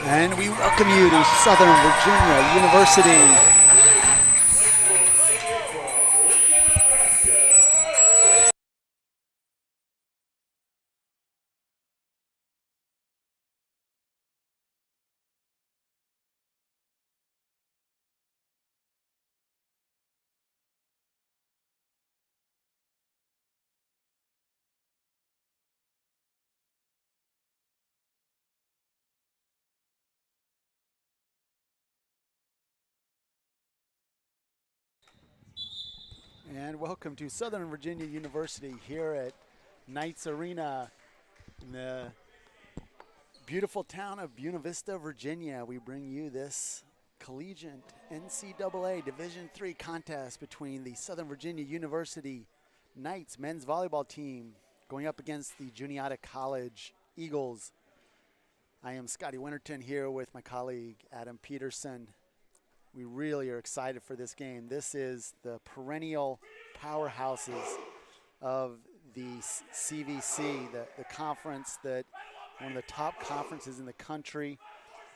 And we welcome you to Southern Virginia University. And welcome to Southern Virginia University here at Knights Arena in the beautiful town of Buena Vista, Virginia. We bring you this collegiate NCAA Division III contest between the Southern Virginia University Knights men's volleyball team going up against the Juniata College Eagles. I am Scotty Winterton here with my colleague Adam Peterson. We really are excited for this game. This is the perennial powerhouses of the CVC, the conference that one of the top conferences in the country.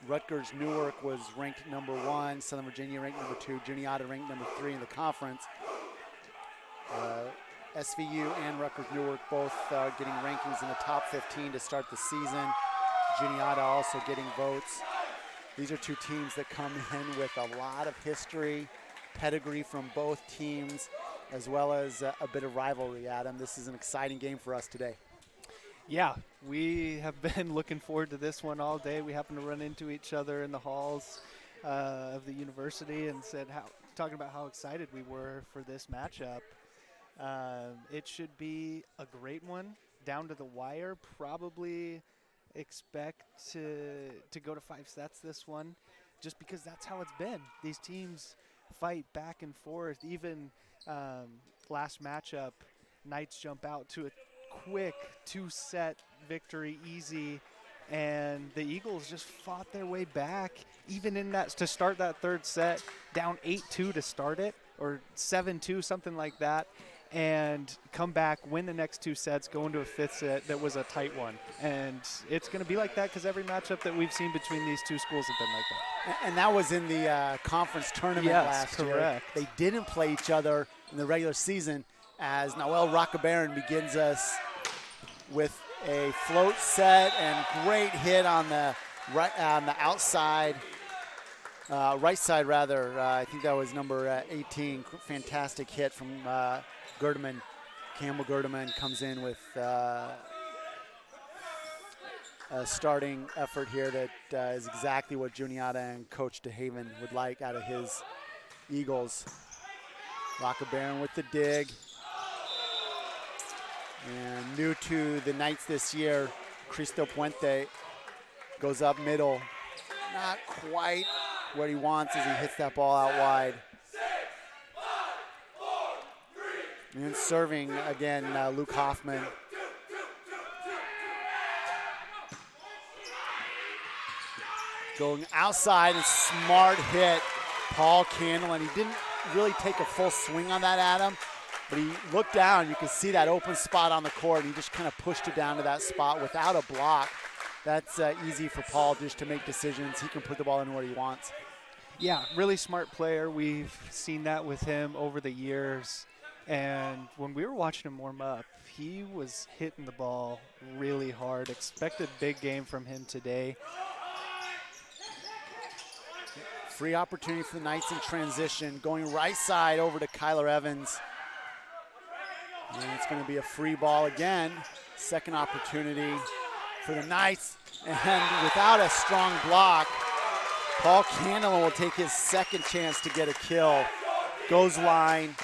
Rutgers Newark was ranked #1, Southern Virginia ranked #2, Juniata ranked #3 in the conference. SVU and Rutgers Newark both getting rankings in the top 15 to start the season. Juniata also getting votes. These are two teams that come in with a lot of history, pedigree from both teams, as well as a bit of rivalry, Adam. This is an exciting game for us today. Yeah, we have been looking forward to this one all day. We happen to run into each other in the halls of the university and said talking about how excited we were for this matchup. It should be a great one, down to the wire. Probably expect to go to 5 sets this one, just because that's how it's been. These teams fight back and forth. Even last matchup, Knights jump out to a quick 2-set victory, easy, and the Eagles just fought their way back, even in that to start that third set, down 8-2 to start it, or 7-2, something like that, and come back, win the next 2 sets, go into a 5th set that was a tight one. And it's going to be like that because every matchup that we've seen between these two schools have been like that. And that was in the conference tournament last year. Correct. They didn't play each other in the regular season, as Noel Rockabaron begins us with a float set and great hit on the outside, right side rather. I think that was number 18. Fantastic hit from Gerdeman. Campbell Gerdeman comes in with a starting effort here that is exactly what Juniata and Coach DeHaven would like out of his Eagles. Rockabaron with the dig. And new to the Knights this year, Cristo Puente goes up middle. Not quite what he wants as he hits that ball out wide. And serving again, Luke Hoffman. Going outside, and smart hit, Paul Candlin. He didn't really take a full swing on that, Adam, but he looked down. You can see that open spot on the court, and he just kind of pushed it down to that spot without a block. That's easy for Paul just to make decisions. He can put the ball anywhere he wants. Yeah, really smart player. We've seen that with him over the years. And when we were watching him warm up, he was hitting the ball really hard. Expected big game from him today. Free opportunity for the Knights in transition. Going right side over to Kyler Evans. And it's going to be a free ball again. Second opportunity for the Knights. And without a strong block, Paul Candlin will take his second chance to get a kill. Goes line.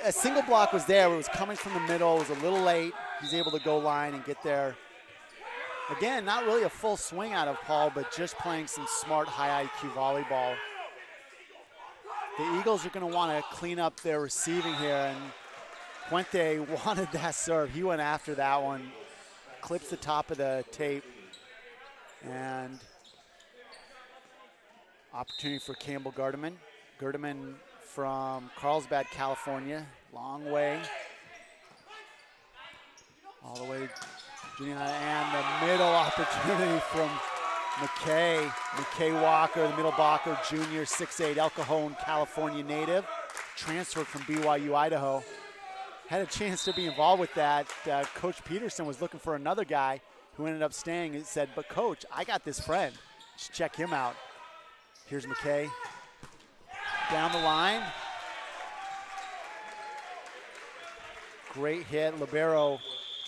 A single block was there. It was coming from the middle. It was a little late. He's able to go line and get there. Again, not really a full swing out of Paul, but just playing some smart, high IQ volleyball. The Eagles are going to want to clean up their receiving here, and Puente wanted that serve. He went after that one, clips the top of the tape, and opportunity for Campbell Gerdeman. Gerdeman from Carlsbad, California, long way. All the way to Juniata, and the middle opportunity from McKay Walker, the middle blocker, junior, 6'8", El Cajon, California native, transferred from BYU, Idaho. Had a chance to be involved with that. Coach Peterson was looking for another guy who ended up staying and said, but Coach, I got this friend. Just check him out. Here's McKay. Down the line. Great hit. Libero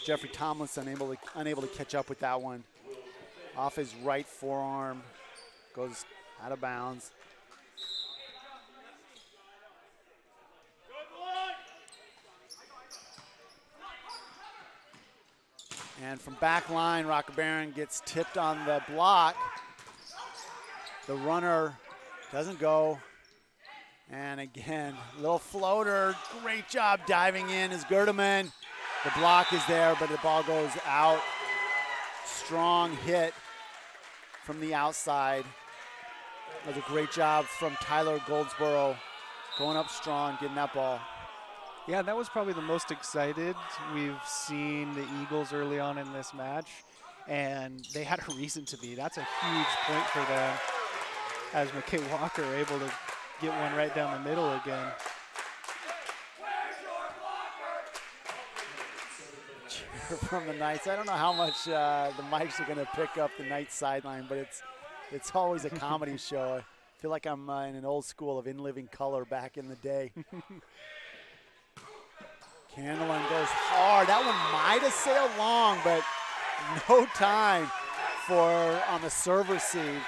Jeffrey Tomlinson unable to catch up with that one. Off his right forearm. Goes out of bounds. And from back line, Rockabaron gets tipped on the block. The runner doesn't go. And again, little floater. Great job diving in is Gerdeman. The block is there, but the ball goes out. Strong hit from the outside. That was a great job from Tyler Goldsboro, going up strong, getting that ball. Yeah, that was probably the most excited we've seen the Eagles early on in this match, and they had a reason to be. That's a huge point for them, as McKay Walker able to get one right down the middle again. From the Knights. I don't know how much the mics are going to pick up the Knights sideline, but it's always a comedy show. I feel like I'm in an old school of In Living Color back in the day. Candlin goes hard. That one might have sailed long, but no time on the serve receive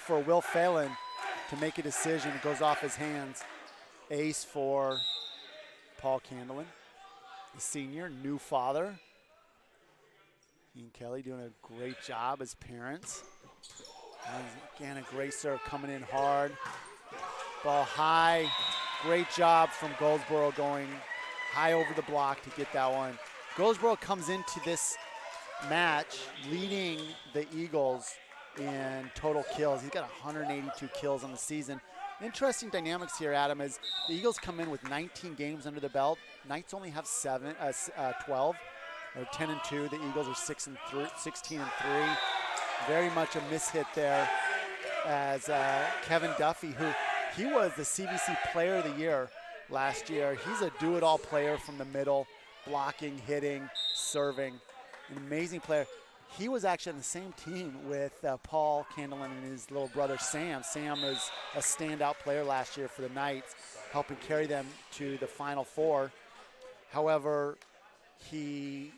for Will Phelan. to make a decision. It goes off his hands. Ace for Paul Candelin, the senior, new father. He and Kelly doing a great job as parents. And again, a great serve coming in hard. Ball high. Great job from Goldsboro going high over the block to get that one. Goldsboro comes into this match leading the Eagles in total kills. He's got 182 kills on the season. Interesting dynamics here, Adam, is the Eagles come in with 19 games under the belt. Knights only have 12. They're 10-2. The Eagles are 16-3. Very much a mishit there as Kevin Duffy, who he was the CVC Player of the Year last year. He's a do-it-all player from the middle, blocking, hitting, serving. An amazing player. He was actually on the same team with Paul Candelin and his little brother Sam. Sam was a standout player last year for the Knights, helping carry them to the Final Four. However, Sam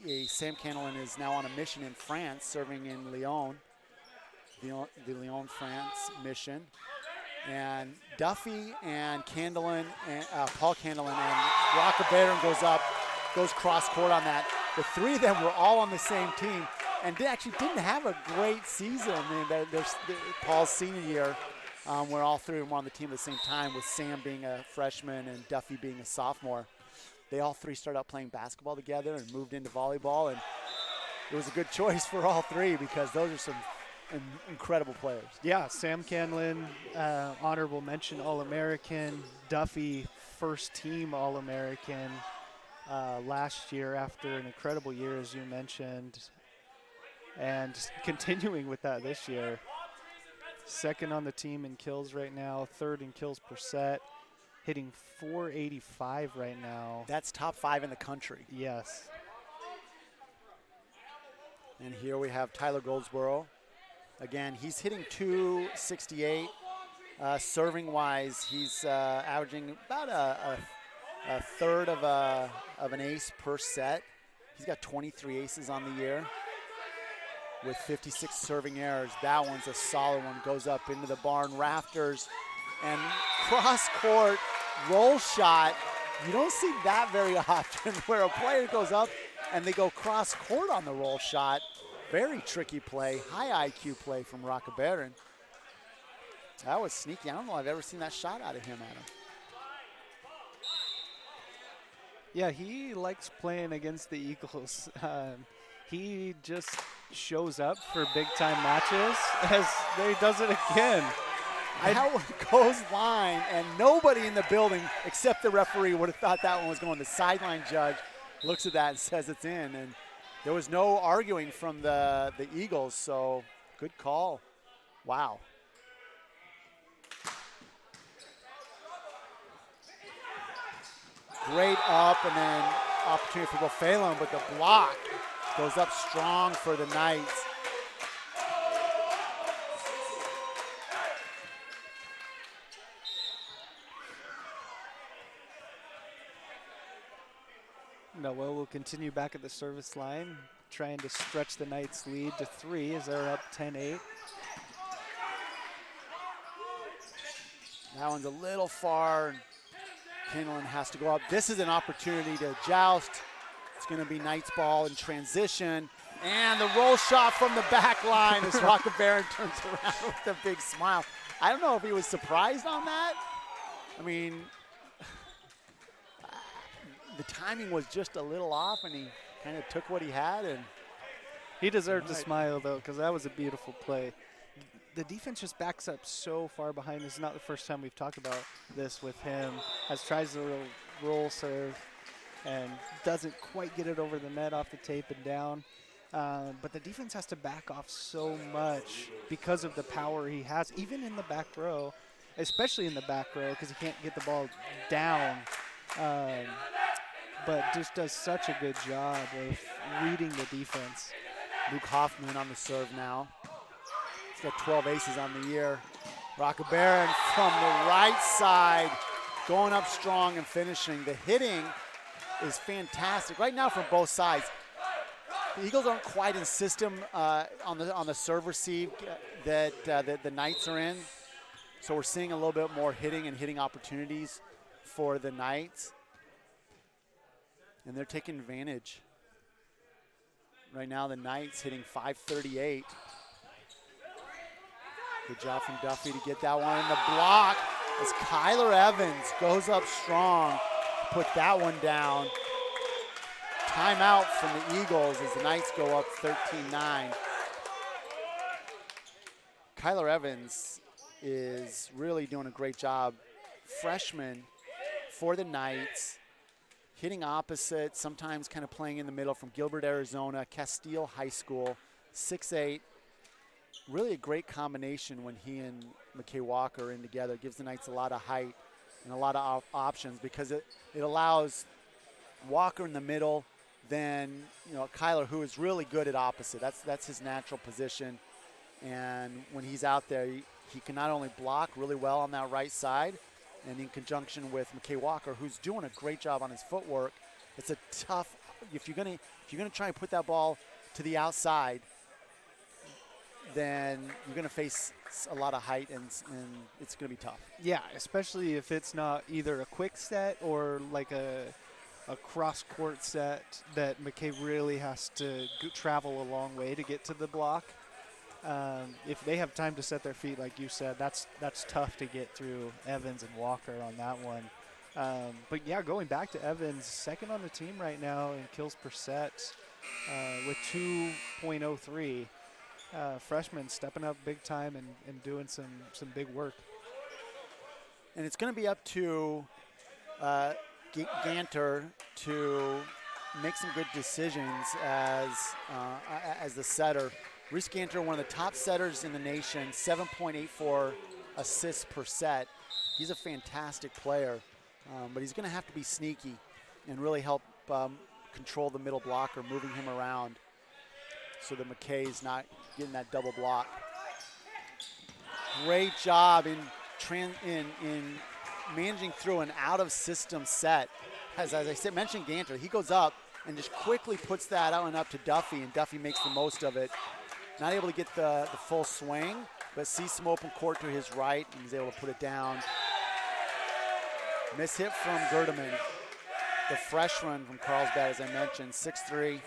Candelin is now on a mission in France, serving in Lyon, the Lyon, France mission. And Duffy and Candelin, and Paul Candelin, and Rocca Barron goes cross court on that. The three of them were all on the same team, and they actually didn't have a great season. There's Paul's senior year, where all three of them were on the team at the same time, with Sam being a freshman and Duffy being a sophomore. They all three started out playing basketball together and moved into volleyball, and it was a good choice for all three because those are some incredible players. Yeah, Sam Candelin, honorable mention All-American. Duffy, first team All-American last year after an incredible year, as you mentioned. And continuing with that this year. Second on the team in kills right now, third in kills per set, hitting .485 right now. That's top 5 in the country. Yes. And here we have Tyler Goldsboro. Again, he's hitting .268. Serving-wise, he's averaging about a third of an ace per set. He's got 23 aces on the year with 56 serving errors. That one's a solid one. Goes up into the barn rafters. And cross-court roll shot. You don't see that very often where a player goes up and they go cross-court on the roll shot. Very tricky play, high IQ play from Rocca Barron. That was sneaky. I don't know if I've ever seen that shot out of him, Adam. Yeah, he likes playing against the Eagles. He just shows up for big-time matches as he does it again. That one goes line, and nobody in the building except the referee would have thought that one was going. The sideline judge looks at that and says it's in, and there was no arguing from the Eagles, so good call. Wow. Great up, and then opportunity for Phelan, but the block goes up strong for the Knights. Noel will continue back at the service line, trying to stretch the Knights' lead to 3 as they're up 10-8. That one's a little far. Candelin has to go up. This is an opportunity to joust. It's going to be Knights ball in transition. And the roll shot from the back line as Rocca Barron turns around with a big smile. I don't know if he was surprised on that. I mean, the timing was just a little off, and he kind of took what he had. And he deserved to smile, though, because that was a beautiful play. The defense just backs up so far behind. This is not the first time we've talked about this with him. As tries the roll serve and doesn't quite get it over the net off the tape and down. But the defense has to back off so much because of the power he has, even in the back row, especially in the back row because he can't get the ball down. But just does such a good job of reading the defense. Luke Hoffman on the serve now. He's got 12 aces on the year. Rocca Barron from the right side, going up strong and finishing. The hitting is fantastic right now from both sides. The Eagles aren't quite in system on the serve receive that the Knights are in. So we're seeing a little bit more hitting opportunities for the Knights. And they're taking advantage. Right now the Knights hitting .538. Good job from Duffy to get that one in the block as Kyler Evans goes up strong, put that one down. Timeout from the Eagles as the Knights go up 13-9. Kyler Evans is really doing a great job. Freshman for the Knights, hitting opposite, sometimes kind of playing in the middle from Gilbert, Arizona, Castile High School, 6'8". Really a great combination when he and McKay Walker are in together. Gives the Knights a lot of height and a lot of options because it allows Walker in the middle, then Kyler, who is really good at opposite. That's his natural position. And when he's out there, he can not only block really well on that right side, and in conjunction with McKay Walker, who's doing a great job on his footwork. It's a tough, if you're gonna try and put that ball to the outside, then you're gonna face a lot of height and it's gonna be tough. Yeah, especially if it's not either a quick set or like a cross court set that McKay really has to travel a long way to get to the block. If they have time to set their feet, like you said, that's tough to get through Evans and Walker on that one. But yeah, going back to Evans, second on the team right now in kills per set with 2.03. Freshman stepping up big time and doing some big work. And it's going to be up to Ganter to make some good decisions as the setter. Reese Ganter, one of the top setters in the nation, 7.84 assists per set. He's a fantastic player, but he's going to have to be sneaky and really help control the middle blocker, moving him around so that McKay's not getting that double block. Great job in managing through an out-of-system set. As I said, mentioned Ganter, he goes up and just quickly puts that out and up to Duffy, and Duffy makes the most of it. Not able to get the full swing, but sees some open court to his right, and he's able to put it down. Miss hit from Gerdeman, the freshman from Carlsbad, as I mentioned, 6'3".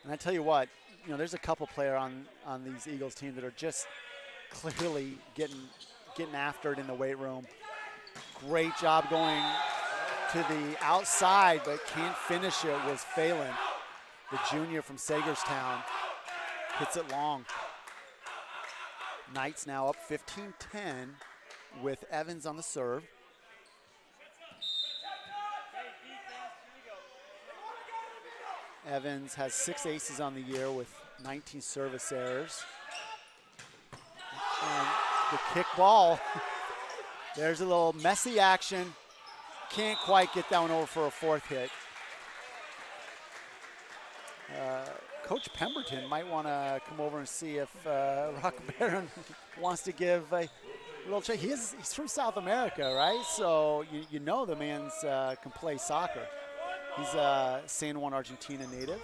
And I tell you what, there's a couple player on these Eagles team that are just clearly getting after it in the weight room. Great job going to the outside, but can't finish it was Phelan, the junior from Sagerstown. Hits it long. Knights now up 15-10 with Evans on the serve. Evans has 6 aces on the year with 19 service errors. And the kick ball, there's a little messy action. Can't quite get that one over for a fourth hit. Coach Pemberton might want to come over and see if Rock Barron wants to give a little check. He's from South America, right? So you know the man's can play soccer. He's a San Juan, Argentina native.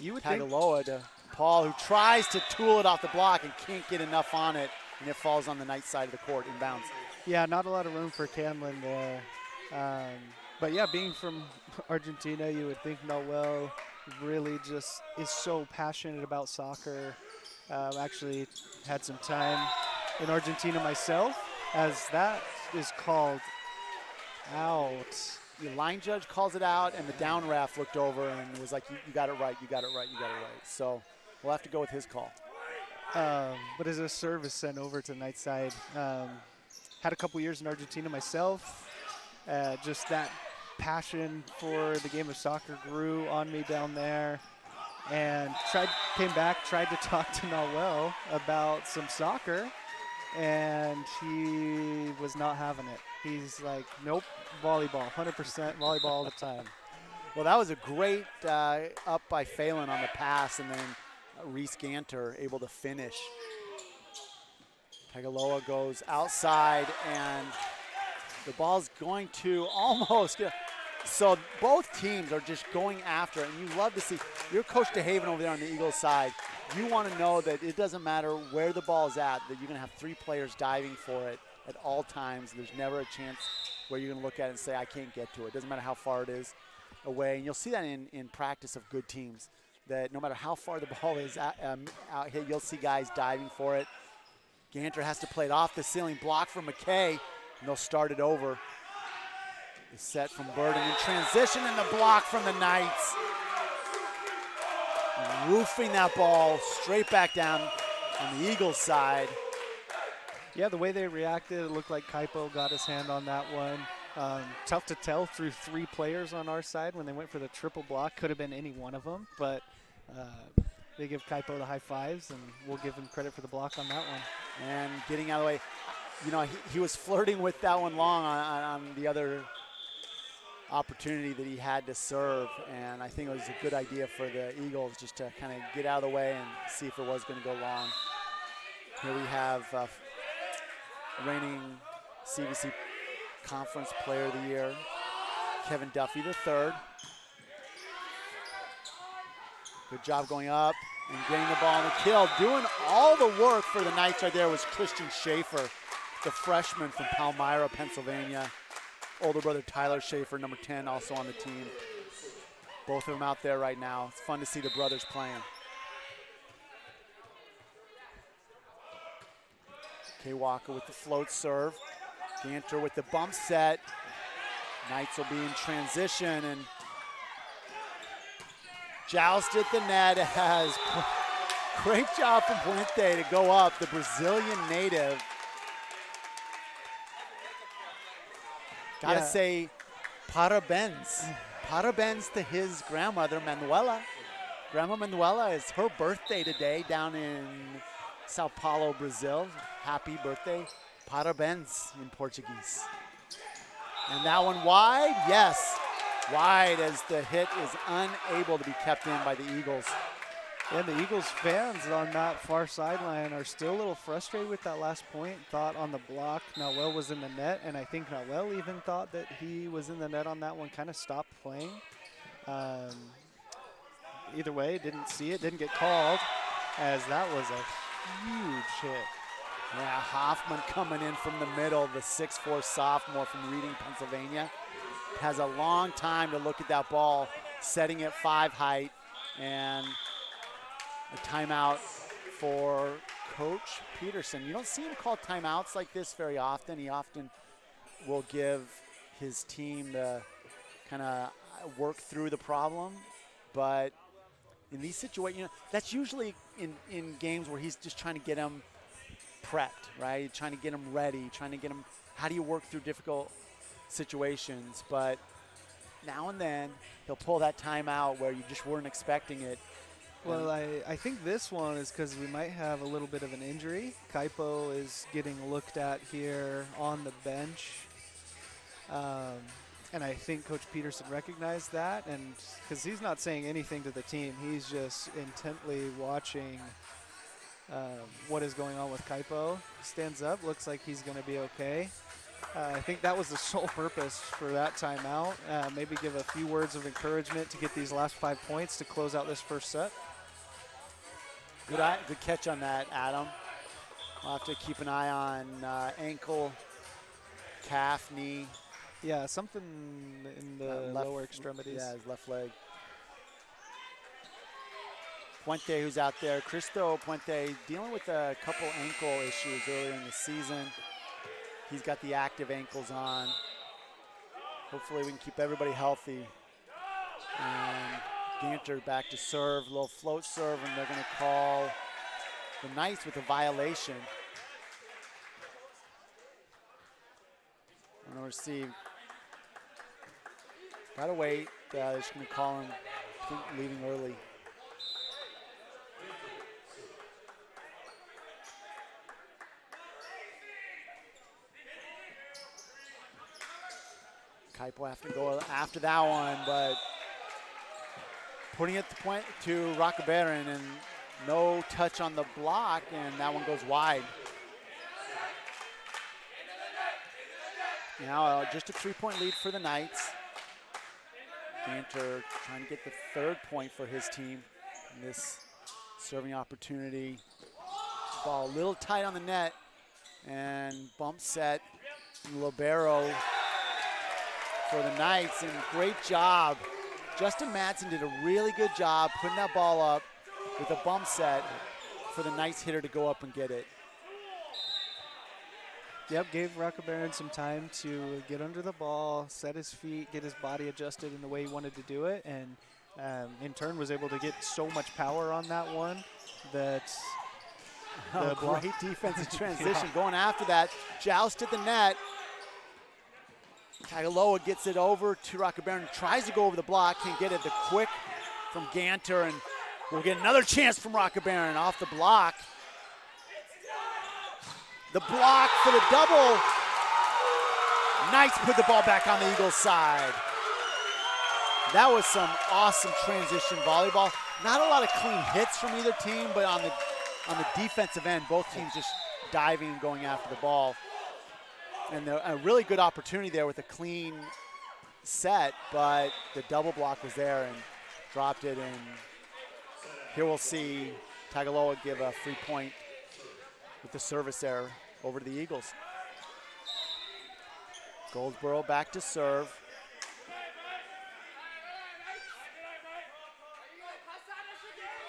You would think Tagaloa to Paul, who tries to tool it off the block and can't get enough on it, and it falls on the Knights side of the court inbounds. Yeah, not a lot of room for Canlin there. But yeah, being from Argentina, you would think Noel really just is so passionate about soccer. Actually had some time in Argentina myself, as that is called out. The line judge calls it out, and the down ref looked over and was like, you got it right, you got it right, you got it right. So we'll have to go with his call. But as a service sent over to the Knights side, had a couple years in Argentina myself. Just that passion for the game of soccer grew on me down there, and came back, tried to talk to Noel about some soccer, and he was not having it. He's like, nope, volleyball, 100% volleyball all the time. Well, that was a great up by Phelan on the pass, and then Reese Ganter able to finish. Tagaloa goes outside, and the ball's going to almost get. So both teams are just going after it, and you love to see your Coach DeHaven over there on the Eagles side. you want to know that it doesn't matter where the ball is at, that you're going to have 3 players diving for it at all times. There's never a chance where you're going to look at it and say, I can't get to it. It doesn't matter how far it is away. And you'll see that in practice of good teams, that no matter how far the ball is out here, you'll see guys diving for it. Ganter has to play it off the ceiling, block from McKay, and they'll start it over. The set from Burden in transition, and the block from the Knights. Roofing that ball straight back down on the Eagles' side. Yeah, the way they reacted, it looked like Kaipo got his hand on that one. Tough to tell through 3 players on our side when they went for the triple block. Could have been any one of them, but they give Kaipo the high fives, and we'll give him credit for the block on that one. And getting out of the way. You know, he was flirting with that one long on the other opportunity that he had to serve, and I think it was a good idea for the Eagles just to kind of get out of the way and see if it was going to go long. Here we have reigning CVC Conference Player of the Year, Kevin Duffy III. Good job going up and getting the ball in the kill. Doing all the work for the Knights right there was Christian Schaefer, the freshman from Palmyra, Pennsylvania. Older brother Tyler Schaefer, number 10, also on the team. Both of them out there right now. It's fun to see the brothers playing. Kay Walker with the float serve. Ganter with the bump set. Knights will be in transition, and joust at the net has great job from Puente to go up, the Brazilian native. Gotta say, parabéns. Parabéns to his grandmother, Manuela. Grandma Manuela, is her birthday today down in Sao Paulo, Brazil. Happy birthday. Parabéns in Portuguese. And that one wide, yes. Wide as the hit is unable to be kept in by the Eagles. And the Eagles fans on that far sideline are still a little frustrated with that last point. Thought on the block Noel was in the net, and I think Noel even thought that he was in the net on that one, kind of stopped playing. Either way, didn't see it, didn't get called, as that was a huge hit. Yeah, Hoffman coming in from the middle, the 6'4" sophomore from Reading, Pennsylvania. Has a long time to look at that ball, setting at 5 height, and a timeout for Coach Peterson. You don't see him call timeouts like this very often. He often will give his team to kind of work through the problem. But in these situations, that's usually in games where he's just trying to get them prepped, right? Trying to get them ready, trying to get them, how do you work through difficult situations? But now and then, he'll pull that timeout where you just weren't expecting it. Well, I think this one is because we might have a little bit of an injury. Kaipo is getting looked at here on the bench. And I think Coach Peterson recognized that, and because he's not saying anything to the team, he's just intently watching what is going on with Kaipo. Stands up, looks like he's going to be okay. I think that was the sole purpose for that timeout. Maybe give a few words of encouragement to get these last 5 points to close out this first set. Good catch on that, Adam. We'll have to keep an eye on ankle, calf, knee. Yeah, something in the lower extremities. Yeah, his left leg. Puente, who's out there. Cristo Puente dealing with a couple ankle issues earlier in the season. He's got the active ankles on. Hopefully we can keep everybody healthy. And Ganter back to serve, a little float serve, and they're going to call the Knights with a violation. I'm going to receive. Gotta wait. They're just going to call him, I think, leaving early. Kaipo have to go after that one, but putting it to point to Rockabaron, and no touch on the block, and that one goes wide. Now just a 3-point lead for the Knights. Ganter trying to get the 3rd point for his team in this Serving opportunity. Ball a little tight on the net. And bump set. Libero for the Knights, and great job. Justin Madsen did a really good job putting that ball up with a bump set for the Knights hitter to go up and get it. Yep, gave Rockabarian some time to get under the ball, set his feet, get his body adjusted in the way he wanted to do it, and in turn was able to get so much power on that one that Great defensive transition. Going after that, joust at the net. Tagaloa gets it over to Rockabarian, tries to go over the block, can't get it. The quick from Ganter, and we'll get another chance from Rockabarian off the block. The block for the double. Knights put the ball back on the Eagles' side. That was some awesome transition volleyball. Not a lot of clean hits from either team, but on the defensive end, both teams just diving and going after the ball. And a really good opportunity there with a clean set, but the double block was there and dropped it. And here we'll see Tagaloa give a free point with the service error over to the Eagles. Goldsboro back to serve.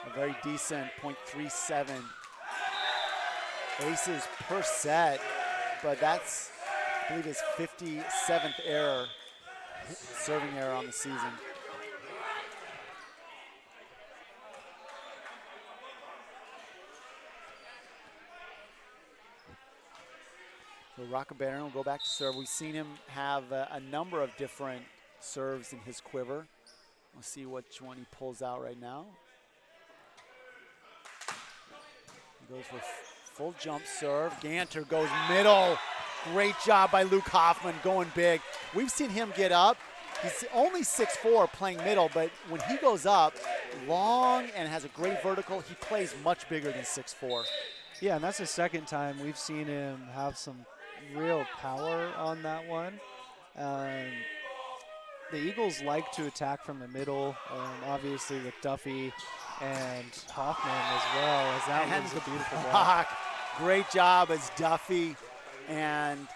A very decent .37 aces per set, but that's, I believe, his 57th error, serving error on the season. So Rockabarian will go back to serve. We've seen him have a number of different serves in his quiver. We'll see which one he pulls out right now. He goes for full jump serve. Ganter goes middle. Great job by Luke Hoffman going big. We've seen him get up. He's only 6'4", playing middle, but when he goes up long and has a great vertical, he plays much bigger than 6'4". Yeah, and that's the second time we've seen him have some real power on that one. The Eagles like to attack from the middle, obviously with Duffy and Hoffman as well, as that was a beautiful block. Great job as Duffy and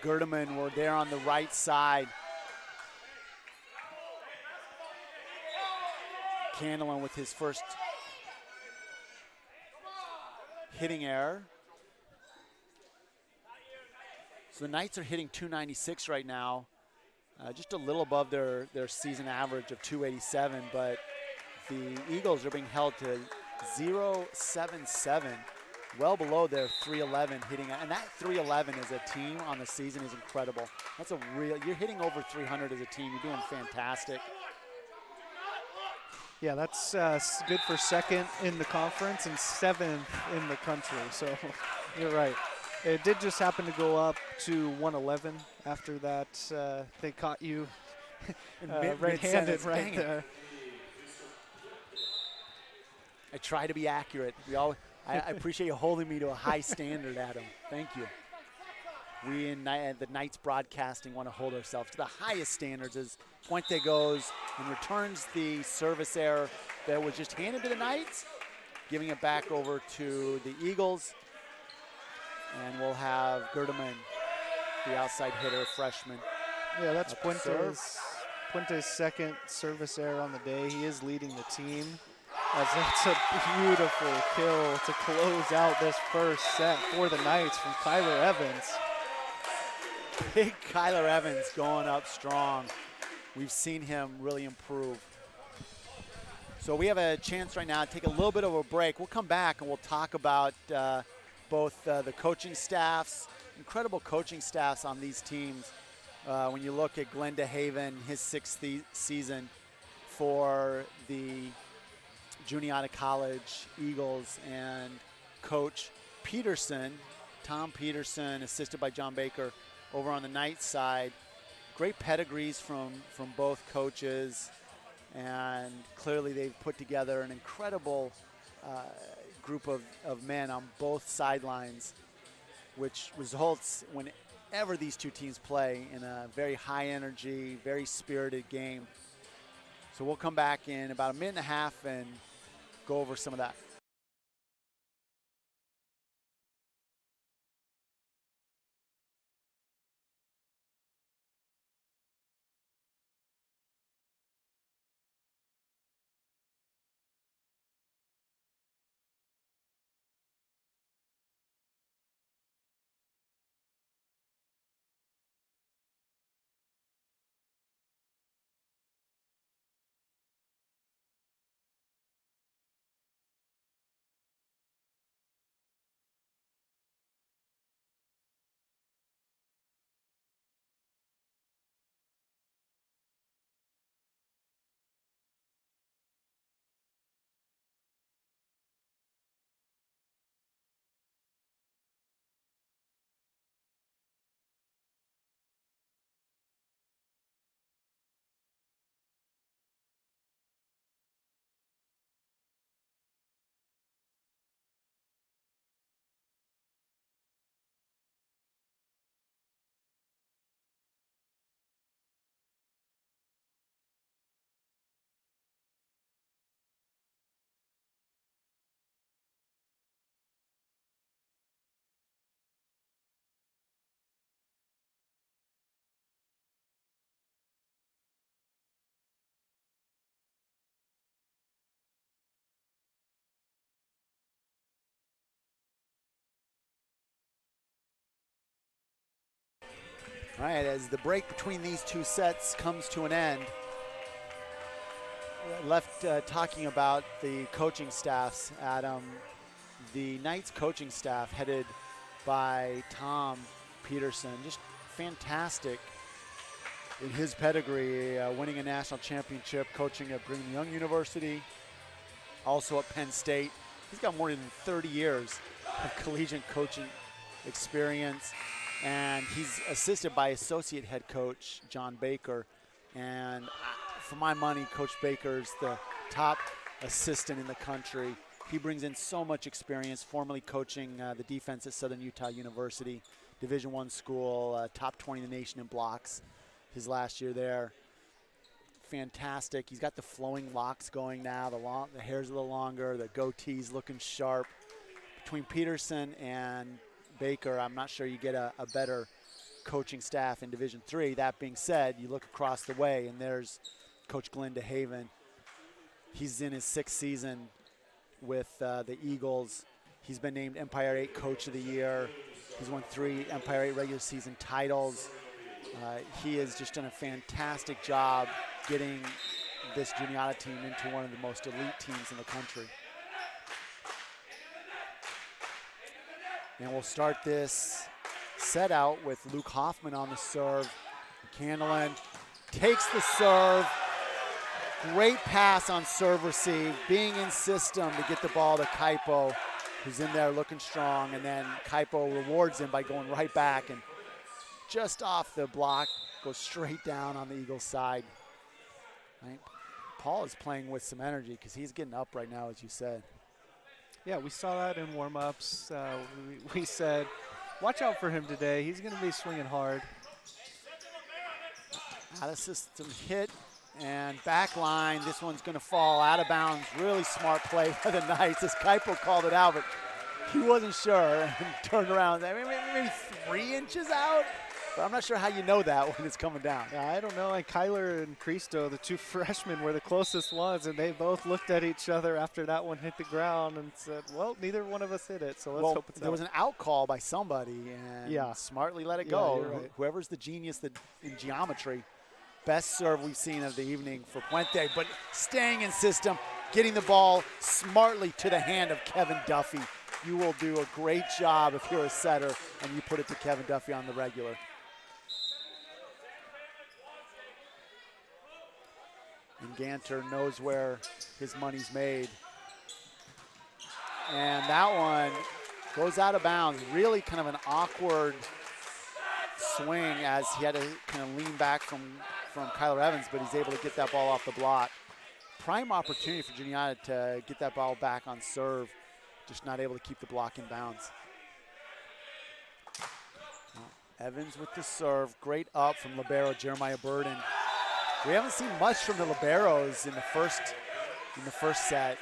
Gerdeman were there on the right side. Candlin with his first hitting error. So the Knights are hitting .296 right now, just a little above their season average of .287, but the Eagles are being held to .077, well below their .311 hitting, and that .311 as a team on the season is incredible. That's a real, you're hitting over 300 as a team, you're doing fantastic. Yeah, that's good for second in the conference and 7th in the country, so you're right. It did just happen to go up to 111 after that. They caught you right-handed right there. I try to be accurate. I appreciate you holding me to a high standard, Adam. Thank you. We in the Knights Broadcasting want to hold ourselves to the highest standards as Puente goes and returns the service error that was just handed to the Knights, giving it back over to the Eagles. And we'll have Gerdeman, the outside hitter, freshman. Yeah, that's Puente's second service error on the day. He is leading the team. As that's a beautiful kill to close out this first set for the Knights from Kyler Evans. Big Kyler Evans going up strong. We've seen him really improve. So we have a chance right now to take a little bit of a break. We'll come back and we'll talk about both the coaching staffs, incredible coaching staffs on these teams. When you look at Glenn DeHaven, his 6th season for the Juniata College Eagles, and Coach Peterson, Tom Peterson, assisted by John Baker, over on the Knights side. Great pedigrees from both coaches, and clearly they've put together an incredible group of men on both sidelines, which results whenever these two teams play in a very high energy, very spirited game. So we'll come back in about a minute and a half and go over some of that. All right, as the break between these two sets comes to an end, left talking about the coaching staffs, Adam. The Knights coaching staff headed by Tom Peterson, just fantastic in his pedigree, winning a national championship, coaching at Brigham Young University, also at Penn State. He's got more than 30 years of collegiate coaching experience, and he's assisted by associate head coach John Baker. And for my money, Coach Baker's the top assistant in the country. He brings in so much experience, formerly coaching the defense at Southern Utah University, Division I school, top 20 in the nation in blocks his last year there. Fantastic. He's got the flowing locks going now. The hair's a little longer. The goatee's looking sharp. Between Peterson and Baker, I'm not sure you get a better coaching staff in Division III. That being said, you look across the way, and there's Coach Glenn DeHaven. He's in his 6th season with the Eagles. He's been named Empire 8 Coach of the Year. He's won 3 Empire 8 regular season titles. He has just done a fantastic job getting this Juniata team into one of the most elite teams in the country. And we'll start this set out with Luke Hoffman on the serve. Candlin takes the serve. Great pass on serve receive, being in system to get the ball to Kaipo, who's in there looking strong, and then Kaipo rewards him by going right back and just off the block, goes straight down on the Eagles side. Right? Paul is playing with some energy because he's getting up right now, as you said. Yeah, we saw that in warm-ups. We said, watch out for him today. He's going to be swinging hard. Out of system hit. And back line, this one's going to fall out of bounds. Really smart play by the Knights. This Kaipo called it out, but he wasn't sure and turned around. Maybe 3 inches out, but I'm not sure how you know that when it's coming down. Yeah, I don't know. Like Kyler and Cristo, the 2 freshmen, were the closest ones, and they both looked at each other after that one hit the ground and said, well, neither one of us hit it, so let's hope it's there out. was an out call by somebody, and smartly let it go. Right. Whoever's the genius in geometry. Best serve we've seen of the evening for Puente, but staying in system, getting the ball smartly to the hand of Kevin Duffy. You will do a great job if you're a setter and you put it to Kevin Duffy on the regular. And Ganter knows where his money's made. And that one goes out of bounds. Really kind of an awkward swing as he had to kind of lean back from Kyler Evans, but he's able to get that ball off the block. Prime opportunity for Juniata to get that ball back on serve, just not able to keep the block in bounds. Evans with the serve, great up from libero Jeremiah Burden. We haven't seen much from the liberos in the first set.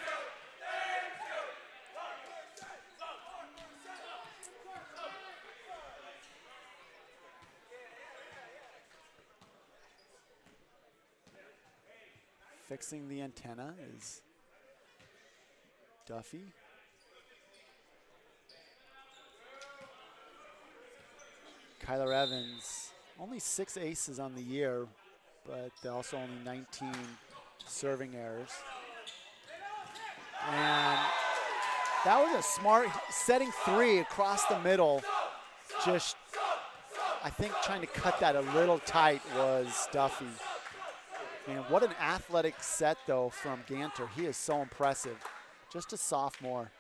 Fixing the antenna is Duffy. Kyler Evans, only 6 aces on the year, but also only 19 serving errors. And that was a smart setting 3 across the middle. Just, I think, trying to cut that a little tight was Duffy. And what an athletic set, though, from Ganter. He is so impressive. Just a sophomore.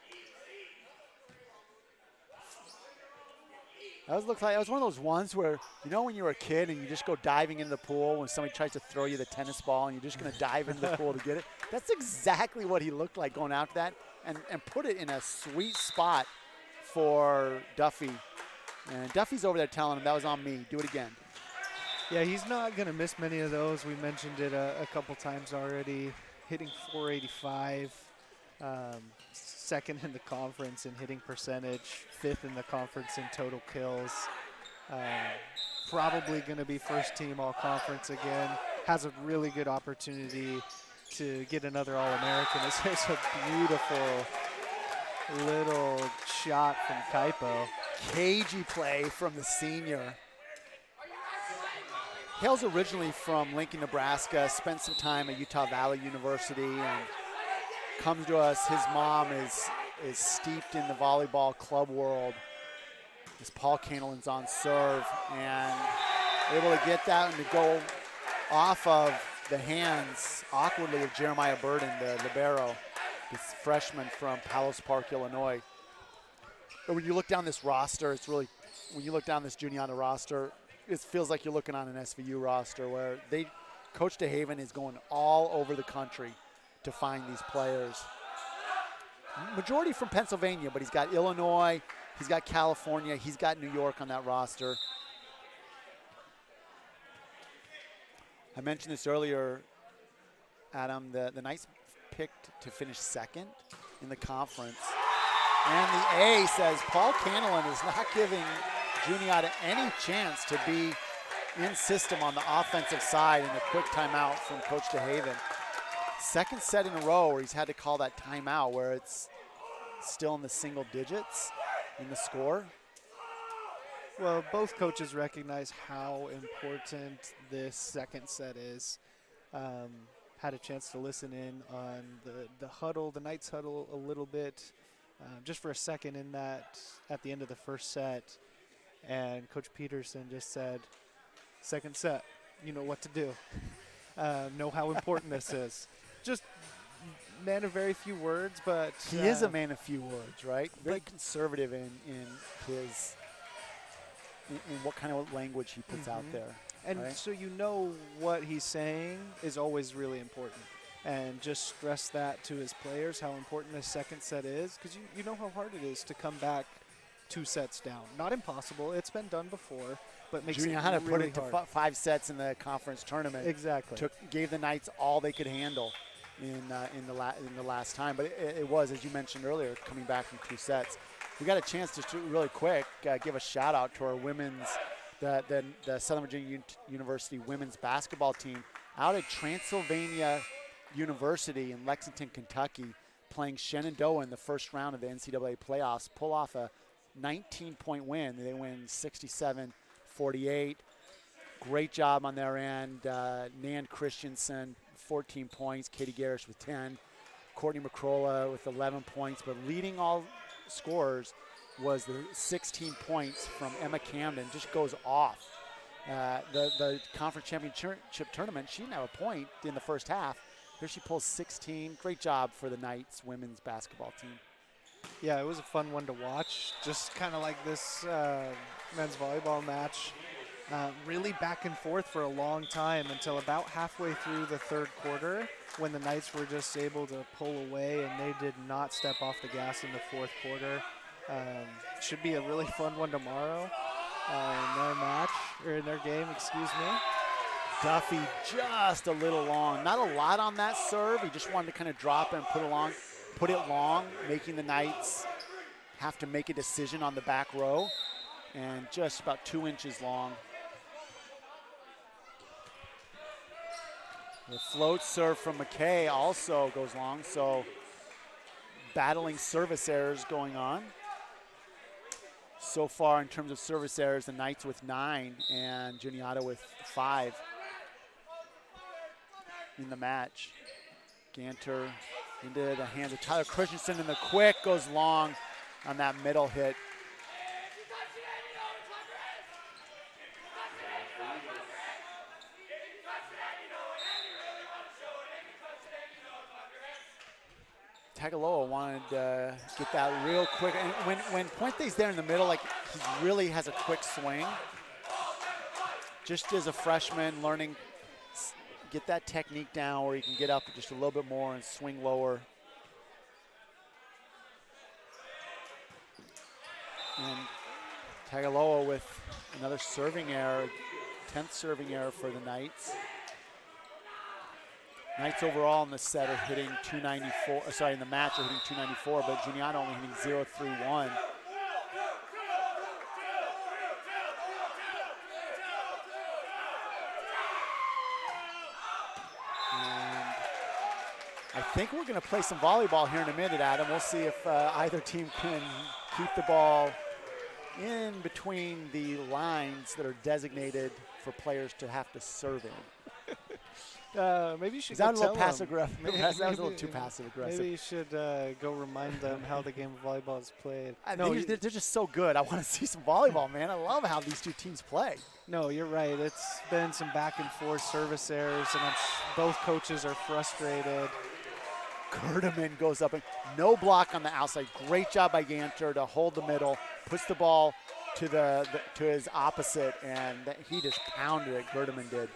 That was one of those ones where, you know, when you were a kid and you just go diving into the pool when somebody tries to throw you the tennis ball and you're just going to dive into the pool to get it? That's exactly what he looked like going after that, and put it in a sweet spot for Duffy. And Duffy's over there telling him, that was on me. Do it again. Yeah, he's not going to miss many of those. We mentioned it a couple times already. Hitting .485, second in the conference in hitting percentage, 5th in the conference in total kills. Probably going to be first team all-conference again. Has a really good opportunity to get another All-American. It's a beautiful little shot from Kaipo. Cagey play from the senior. hails originally from Lincoln, Nebraska, spent some time at Utah Valley University, and comes to us. His mom is steeped in the volleyball club world. As Paul Canalin's on serve and able to get that and to go off of the hands awkwardly of Jeremiah Burden, the libero, this freshman from Palos Park, Illinois. But when you look down this roster, it's really, when you look down this Juniata roster, it feels like you're looking on an SVU roster where Coach DeHaven is going all over the country to find these players. Majority from Pennsylvania, but he's got Illinois, he's got California, he's got New York on that roster. I mentioned this earlier, Adam, the Knights picked to finish second in the conference. And the A says Paul Canilin is not giving Juniata any chance to be in system on the offensive side, in a quick timeout from Coach DeHaven. Second set in a row where he's had to call that timeout, where it's still in the single digits in the score. Well, both coaches recognize how important this second set is. Had a chance to listen in on the huddle, the Knights huddle a little bit, just for a second in that at the end of the first set. And Coach Peterson just said, second set, you know what to do. Know how important this is. Just man of very few words, but he is a man of few words, right? Very conservative in his in what kind of language he puts out there. And right? so you know what he's saying is always really important. And just stress that to his players, how important this second set is, because you know how hard it is to come back 2 sets down. Not impossible. It's been done before, but makes Junior it had to really put it hard. to 5 sets in the conference tournament. Exactly. Gave the Knights all they could handle in the last time. But it was, as you mentioned earlier, coming back from 2 sets. We got a chance to really quick give a shout out to our women's, the Southern Virginia University women's basketball team out at Transylvania University in Lexington, Kentucky, playing Shenandoah in the first round of the NCAA playoffs. Pull off a 19-point win. They win 67-48. Great job on their end. Nan Christensen, 14 points. Katie Garish with 10. Courtney McCrolla with 11 points. But leading all scorers was the 16 points from Emma Camden. Just goes off. The conference championship tournament, she didn't have a point in the first half. Here she pulls 16. Great job for the Knights women's basketball team. Yeah, it was a fun one to watch. Just kind of like this men's volleyball match. Really back and forth for a long time until about halfway through the third quarter, when the Knights were just able to pull away, and they did not step off the gas in the fourth quarter. Should be a really fun one tomorrow in their match, or in their game, excuse me. Duffy just a little long. Not a lot on that serve. He just wanted to kind of drop and put it long, making the Knights have to make a decision on the back row, and just about 2 inches long. The float serve from McKay also goes long, so battling service errors going on. So far in terms of service errors, the Knights with 9 and Juniata with 5 in the match. Ganter into the hands of Tyler Christensen, and the quick goes long on that middle hit. Tagaloa wanted to get that real quick. And when Puente's there in the middle, like, he really has a quick swing. Just as a freshman, learning, get that technique down where you can get up just a little bit more and swing lower. And Tagaloa with another serving error, 10th serving error for the Knights. Knights overall in the set are hitting 294, sorry, in the match are hitting 294, but Juniata only hitting 031. And I think we're going to play some volleyball here in a minute, Adam. We'll see if either team can keep the ball in between the lines that are designated for players to have to serve in. Maybe you should Is that go a little tell them. passive aggressive? That was a little too passive aggressive. Maybe you should go remind them how the game of volleyball is played. They're just so good. I want to see some volleyball, man. I love how these two teams play. No, you're right. It's been some back and forth service errors, and both coaches are frustrated. Gerdeman goes up and no block on the outside. Great job by Ganter to hold the middle, puts the ball to to his opposite, and he just pounded it. Gerdeman did.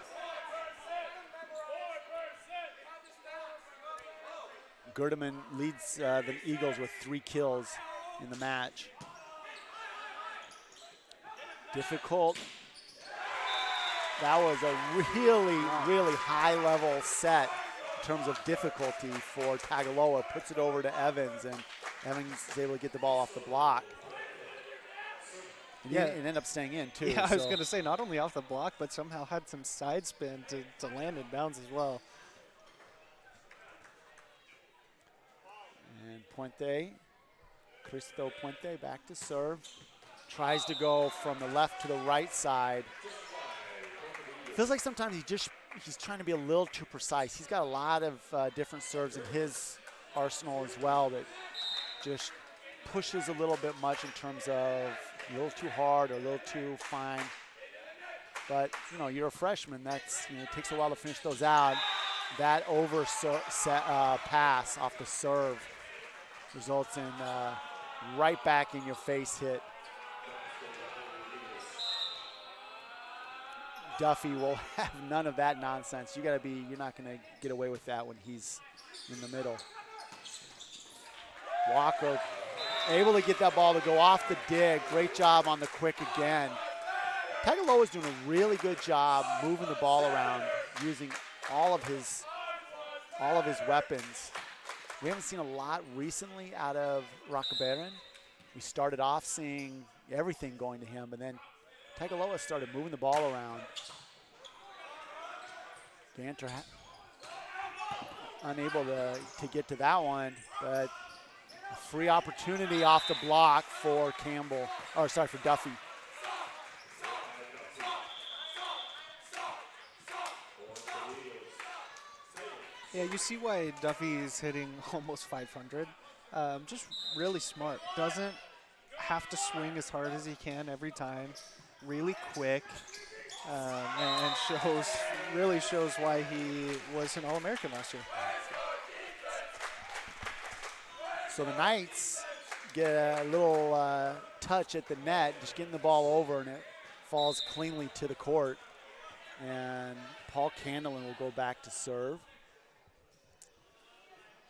Gerdeman leads the Eagles with 3 kills in the match. Difficult. That was a really, really high-level set in terms of difficulty for Tagaloa. Puts it over to Evans, and Evans is able to get the ball off the block. And it ended up staying in, too. Yeah, I was going to say, not only off the block, but somehow had some side spin to land in bounds as well. And Puente, Cristo Puente back to serve. Tries to go from the left to the right side. Feels like sometimes he's trying to be a little too precise. He's got a lot of different serves in his arsenal as well that just pushes a little bit much in terms of a little too hard or a little too fine. But, you're a freshman. That's, it takes a while to finish those out. That pass off the serve results in right back in your face hit. Duffy will have none of that nonsense. You're not going to get away with that when he's in the middle. Walker able to get that ball to go off the dig. Great job on the quick again. Tagaloa is doing a really good job moving the ball around, using all of his weapons. We haven't seen a lot recently out of Rocabaron. We started off seeing everything going to him, but then Tagaloa started moving the ball around. Ganter unable to get to that one, but a free opportunity off the block for for Duffy. Yeah, you see why Duffy's hitting almost 500. Just really smart. Doesn't have to swing as hard as he can every time. Really quick, and really shows why he was an All-American last year. So the Knights get a little touch at the net, just getting the ball over, and it falls cleanly to the court. And Paul Candelin will go back to serve.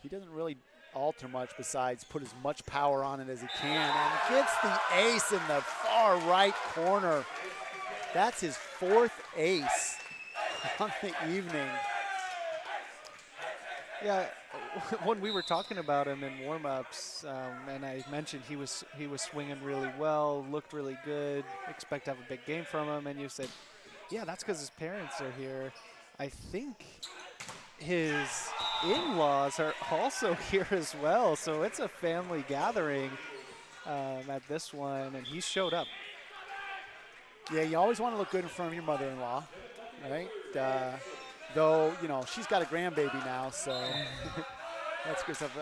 He doesn't really alter much besides put as much power on it as he can, and gets the ace in the far right corner. That's his 4th ace on the evening. Yeah, when we were talking about him in warm-ups, and I mentioned he was swinging really well, looked really good, expect to have a big game from him, and you said, yeah, that's because his parents are here. I think his in-laws are also here as well, so it's a family gathering at this one, and he showed up. Yeah, you always want to look good in front of your mother-in-law, right? Though, she's got a grandbaby now, so that's good stuff.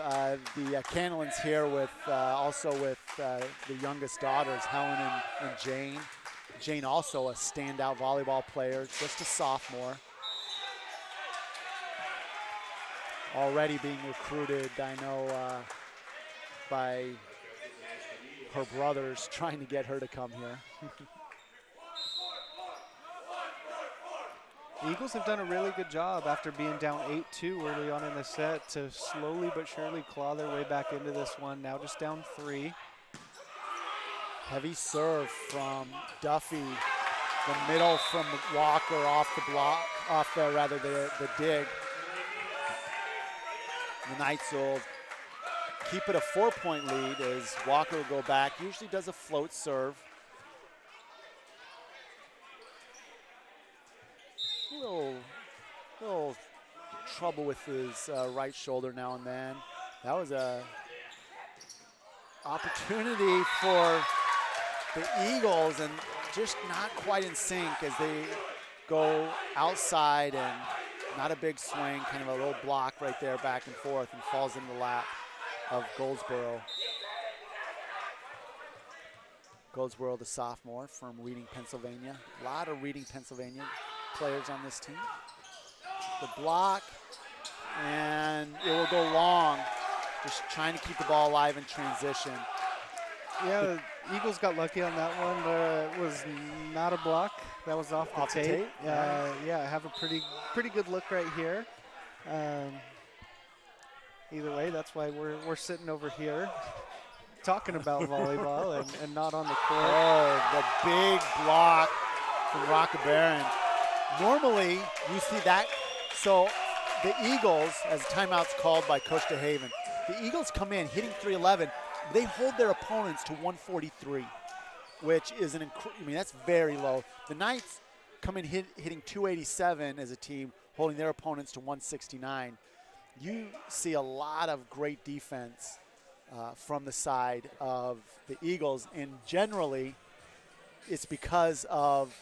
The Candelins here also with the youngest daughters, Helen and Jane. Jane also a standout volleyball player, just a sophomore. Already being recruited, I know, by her brothers trying to get her to come here. The Eagles have done a really good job after being down 8-2 early on in the set to slowly but surely claw their way back into this one. Now just down 3. Heavy serve from Duffy. The middle from Walker off the block, the dig. The Knights will keep it a 4-point lead as Walker will go back. Usually does a float serve. Little trouble with his right shoulder now and then. That was a opportunity for the Eagles, and just not quite in sync as they go outside and not a big swing, kind of a little block right there back and forth, and falls in the lap of Goldsboro. Goldsboro, the sophomore from Reading, Pennsylvania. A lot of Reading, Pennsylvania players on this team. The block, and it will go long, just trying to keep the ball alive in transition. Yeah, the Eagles got lucky on that one. It was not a block. That was off the tape. Yeah, I have a pretty good look right here. Either way, that's why we're sitting over here talking about volleyball and not on the court. Oh, the big block from Rockabaron. Normally, you see that. So the Eagles, as timeout's called by Coach DeHaven, the Eagles come in hitting 311. They hold their opponents to 143, which is that's very low. The Knights come in hitting 287 as a team, holding their opponents to 169. You see a lot of great defense from the side of the Eagles, and generally it's because of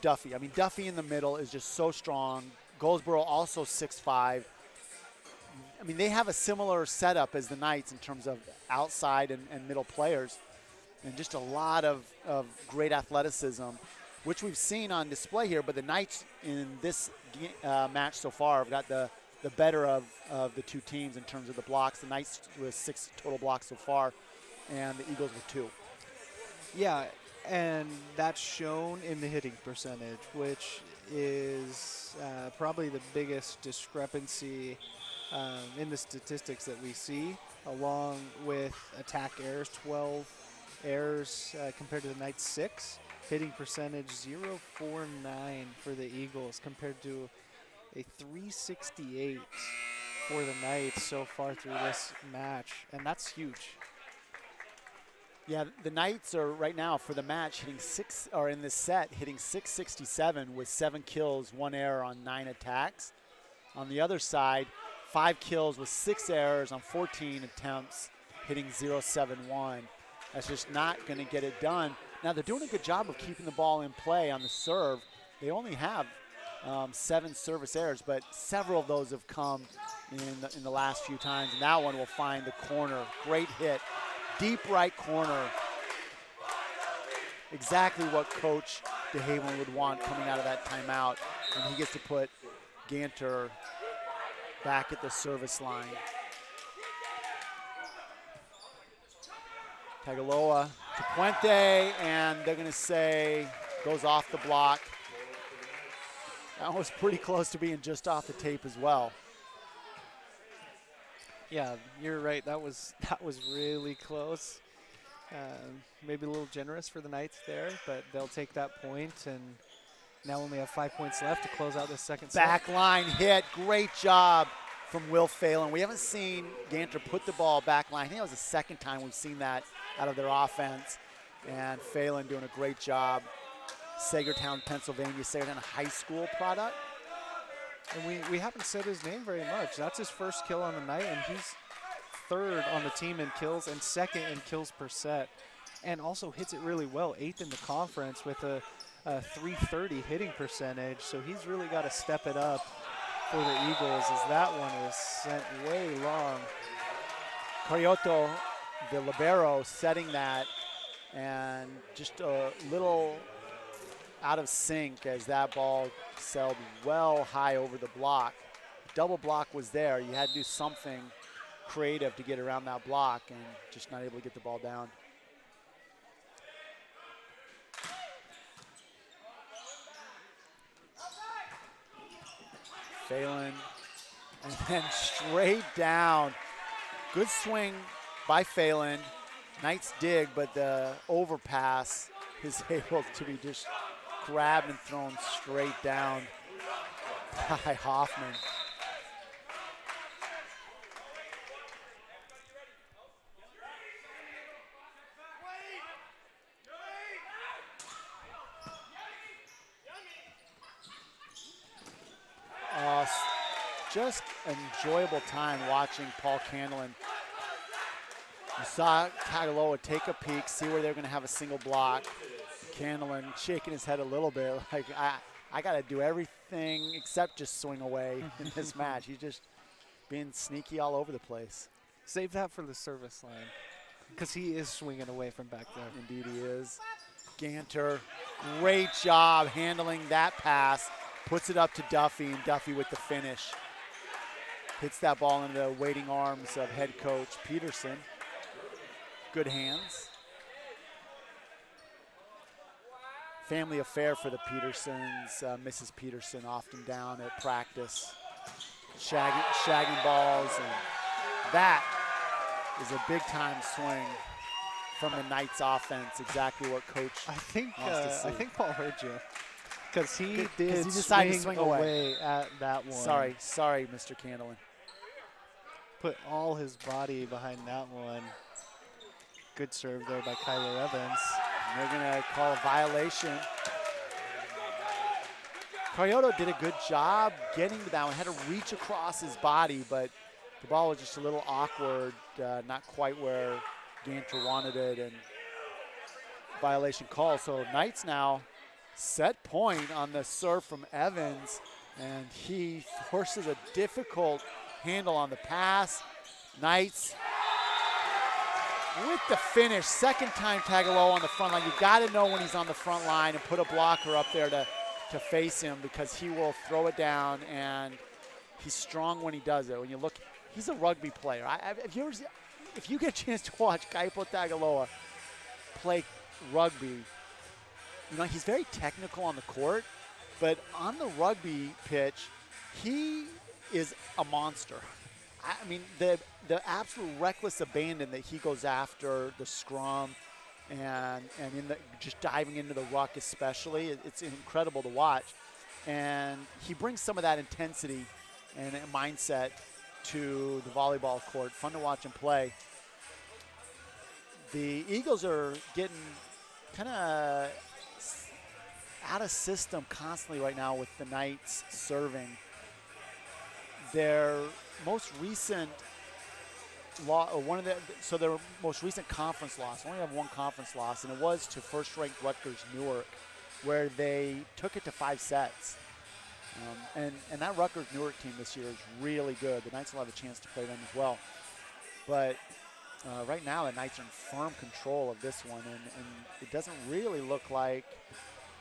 Duffy. I mean, Duffy in the middle is just so strong. Goldsboro also 6'5". I mean, they have a similar setup as the Knights in terms of outside and middle players, and just a lot of great athleticism, which we've seen on display here. But the Knights in this match so far have got the better of the two teams in terms of the blocks. The Knights with 6 total blocks so far, and the Eagles with 2. Yeah, and that's shown in the hitting percentage, which is probably the biggest discrepancy in the statistics that we see, along with attack errors, 12 errors compared to the Knights 6. Hitting percentage 0.49 for the Eagles compared to a 368 for the Knights so far through this match, and that's huge. Yeah, the Knights are right now for the match hitting in this set hitting 667 with 7 kills, 1 error on 9 attacks. On the other side, 5 kills with 6 errors on 14 attempts, hitting 0.71. That's just not going to get it done. Now they're doing a good job of keeping the ball in play on the serve. They only have 7 service errors, but several of those have come in the last few times. And that one will find the corner. Great hit, deep right corner. Exactly what Coach DeHaven would want coming out of that timeout, and he gets to put Ganter back at the service line. Tagaloa to Puente, and they're going to say goes off the block. That was pretty close to being just off the tape as well. Yeah, you're right. That was really close. Maybe a little generous for the Knights there, but they'll take that point, and now only have 5 points left to close out this second set. Back line hit. Great job from Will Phelan. We haven't seen Ganter put the ball back line. I think that was the second time we've seen that out of their offense, and Phelan doing a great job. Sagertown, Pennsylvania, Sagertown High School product. And we haven't said his name very much. That's his first kill on the night, and he's 3rd on the team in kills and 2nd in kills per set, and also hits it really well, 8th in the conference with a 330 hitting percentage. So he's really got to step it up for the Eagles, as that one is sent way long. Carioto, the libero, setting that, and just a little out of sync as that ball sailed well high over the block. Double block was there. You had to do something creative to get around that block, and just not able to get the ball down. Phelan, and then straight down. Good swing by Phelan. Knights dig, but the overpass is able to be just grabbed and thrown straight down by Hoffman. Just an enjoyable time watching Paul Candlin. You saw Tagaloa take a peek, see where they're going to have a single block, Candlin shaking his head a little bit, like I got to do everything except just swing away in this match. He's just being sneaky all over the place. Save that for the service line, because he is swinging away from back there. Indeed he is. Ganter, great job handling that pass. Puts it up to Duffy, and Duffy with the finish. Hits that ball into the waiting arms of head coach Peterson. Good hands. Family affair for the Petersons. Mrs. Peterson often down at practice, shagging balls, and that is a big-time swing from the Knights offense. Exactly what coach wants to see. I think Paul heard you, because he decided to swing away at that one. Sorry, Mr. Candlin. Put all his body behind that one. Good serve there by Kyler Evans. And they're going to call a violation. Carioto did a good job getting to that one. Had to reach across his body, but the ball was just a little awkward, not quite where Ganter wanted it, and violation call. So Knights now set point on the serve from Evans, and he forces a difficult handle on the pass. Knights with the finish, second time Tagaloa on the front line. You got to know when he's on the front line and put a blocker up there to face him, because he will throw it down, and he's strong when he does it. When you look, he's a rugby player. If you get a chance to watch Kaipo Tagaloa play rugby, you know, he's very technical on the court, but on the rugby pitch, he is a monster. I mean, the absolute reckless abandon that he goes after the scrum and just diving into the ruck especially, it's incredible to watch. And he brings some of that intensity and mindset to the volleyball court. Fun to watch him play. The Eagles are getting kind of out of system constantly right now with the Knights serving. Their most recent their most recent conference loss, only have one conference loss, and it was to first-ranked Rutgers Newark, where they took it to 5 sets. And that Rutgers Newark team this year is really good. The Knights will have a chance to play them as well. But right now, the Knights are in firm control of this one, and it doesn't really look like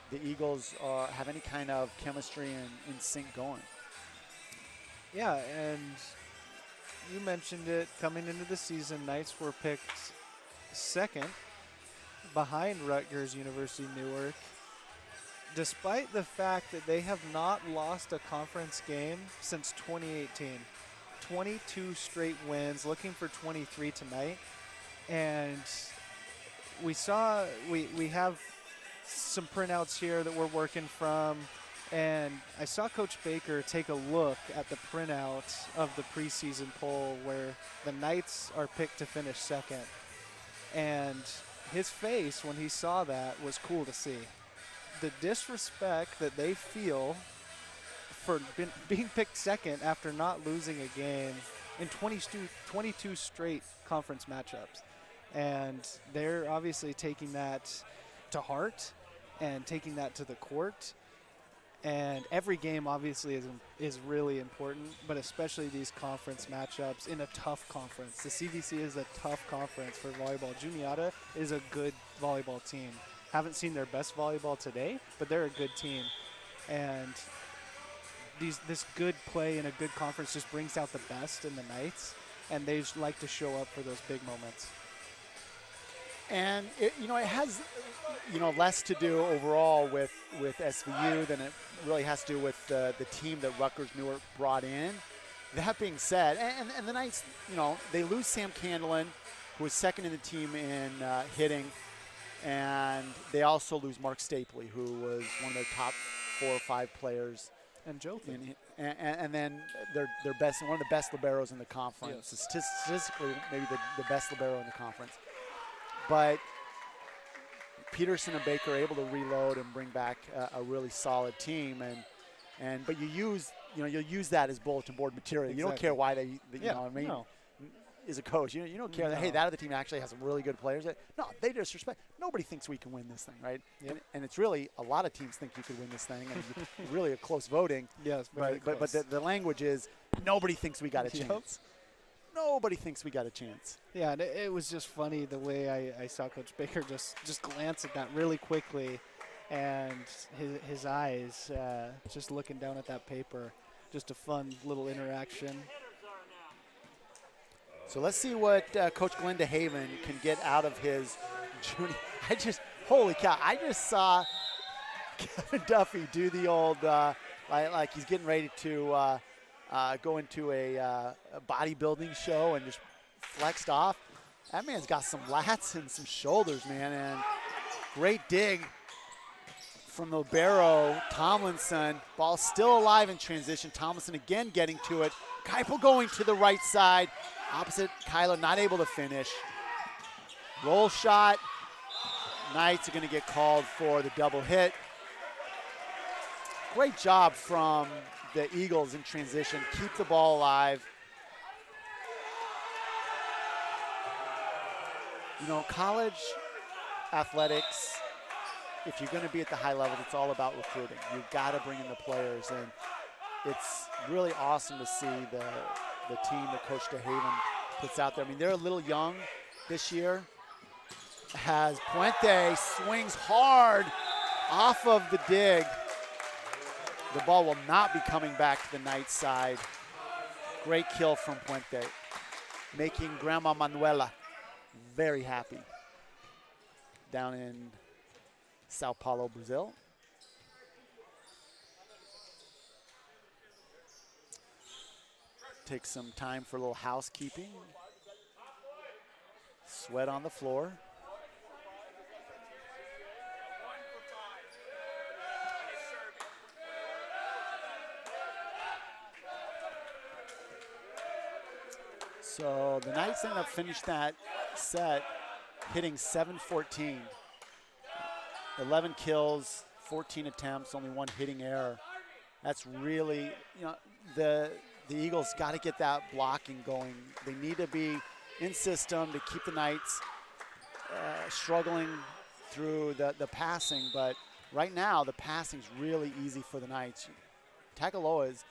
the Eagles have any kind of chemistry and in sync going. Yeah, and you mentioned it, coming into the season, Knights were picked second behind Rutgers University Newark, despite the fact that they have not lost a conference game since 2018. 22 straight wins, looking for 23 tonight. And we have some printouts here that we're working from. And I saw Coach Baker take a look at the printout of the preseason poll where the Knights are picked to finish second. And his face when he saw that was cool to see. The disrespect that they feel for being picked second after not losing a game in 22 straight conference matchups. And they're obviously taking that to heart and taking that to the court. And every game obviously is really important, but especially these conference matchups in a tough conference. The CVC is a tough conference for volleyball. Juniata is a good volleyball team. Haven't seen their best volleyball today, but they're a good team. And this good play in a good conference just brings out the best in the Knights, and they just like to show up for those big moments. And it has, less to do overall with SVU than it really has to do with the team that Rutgers Newark brought in. That being said, and the Knights, they lose Sam Candlin, who was second in the team in hitting, and they also lose Mark Stapley, who was one of their top 4 or 5 players. And Jothan. And then their best, one of the best liberos in the conference. Yes. Statistically, maybe the best libero in the conference. But Peterson and Baker are able to reload and bring back a really solid team, but you'll use that as bulletin board material. Exactly. You don't care why they know what I mean. No. is a coach. You don't care that, hey, that other team actually has some really good players. No, they disrespect. Nobody thinks we can win this thing, right? Yep. And it's really a lot of teams think you could win this thing, and it's really a close voting. Yes, but the language is nobody thinks we got a chance. Yep. Nobody thinks we got a chance. Yeah, and it was just funny the way I saw Coach Baker just glance at that really quickly, and his eyes just looking down at that paper. Just a fun little interaction. So let's see what Coach Glenn DeHaven can get out of his junior. Holy cow, I just saw Kevin Duffy do the old, like he's getting ready to go into a bodybuilding show and just flexed off. That man's got some lats and some shoulders, man, and great dig from the libero, Tomlinson. Ball still alive in transition. Tomlinson again getting to it. Keipel going to the right side. Opposite Kyler, not able to finish. Roll shot. Knights are going to get called for the double hit. Great job from the Eagles in transition. Keep the ball alive. You know, college athletics, if you're going to be at the high level, it's all about recruiting. You've got to bring in the players, and it's really awesome to see the team that Coach DeHaven puts out there. I mean, they're a little young this year. As Puente swings hard off of the dig. The ball will not be coming back to the Knights side. Great kill from Puente, making Grandma Manuela very happy down in Sao Paulo, Brazil. Take some time for a little housekeeping. Sweat on the floor. So the Knights end up finished that set hitting 7-14. 11 kills, 14 attempts, only one hitting error. That's really, you know, the Eagles got to get that blocking going. They need to be in system to keep the Knights struggling through the passing, but right now the passing's really easy for the Knights. Tagaloa is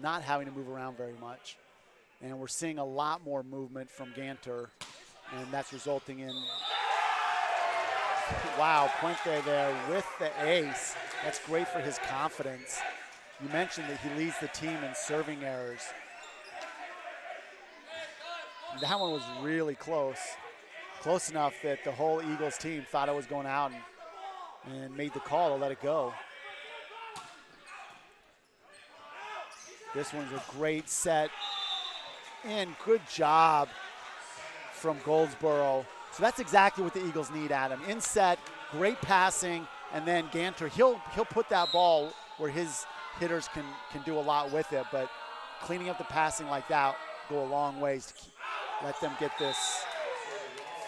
not having to move around very much, and we're seeing a lot more movement from Ganter, and that's resulting in, wow, Puente there with the ace. That's great for his confidence. You mentioned that he leads the team in serving errors. That one was really close. Close enough that the whole Eagles team thought it was going out and made the call to let it go. This one's a great set. And good job from Goldsboro. So that's exactly what the Eagles need, Adam. In set, great passing, and then Ganter, he'll put that ball where his hitters can do a lot with it, but cleaning up the passing like that go a long ways to let them get this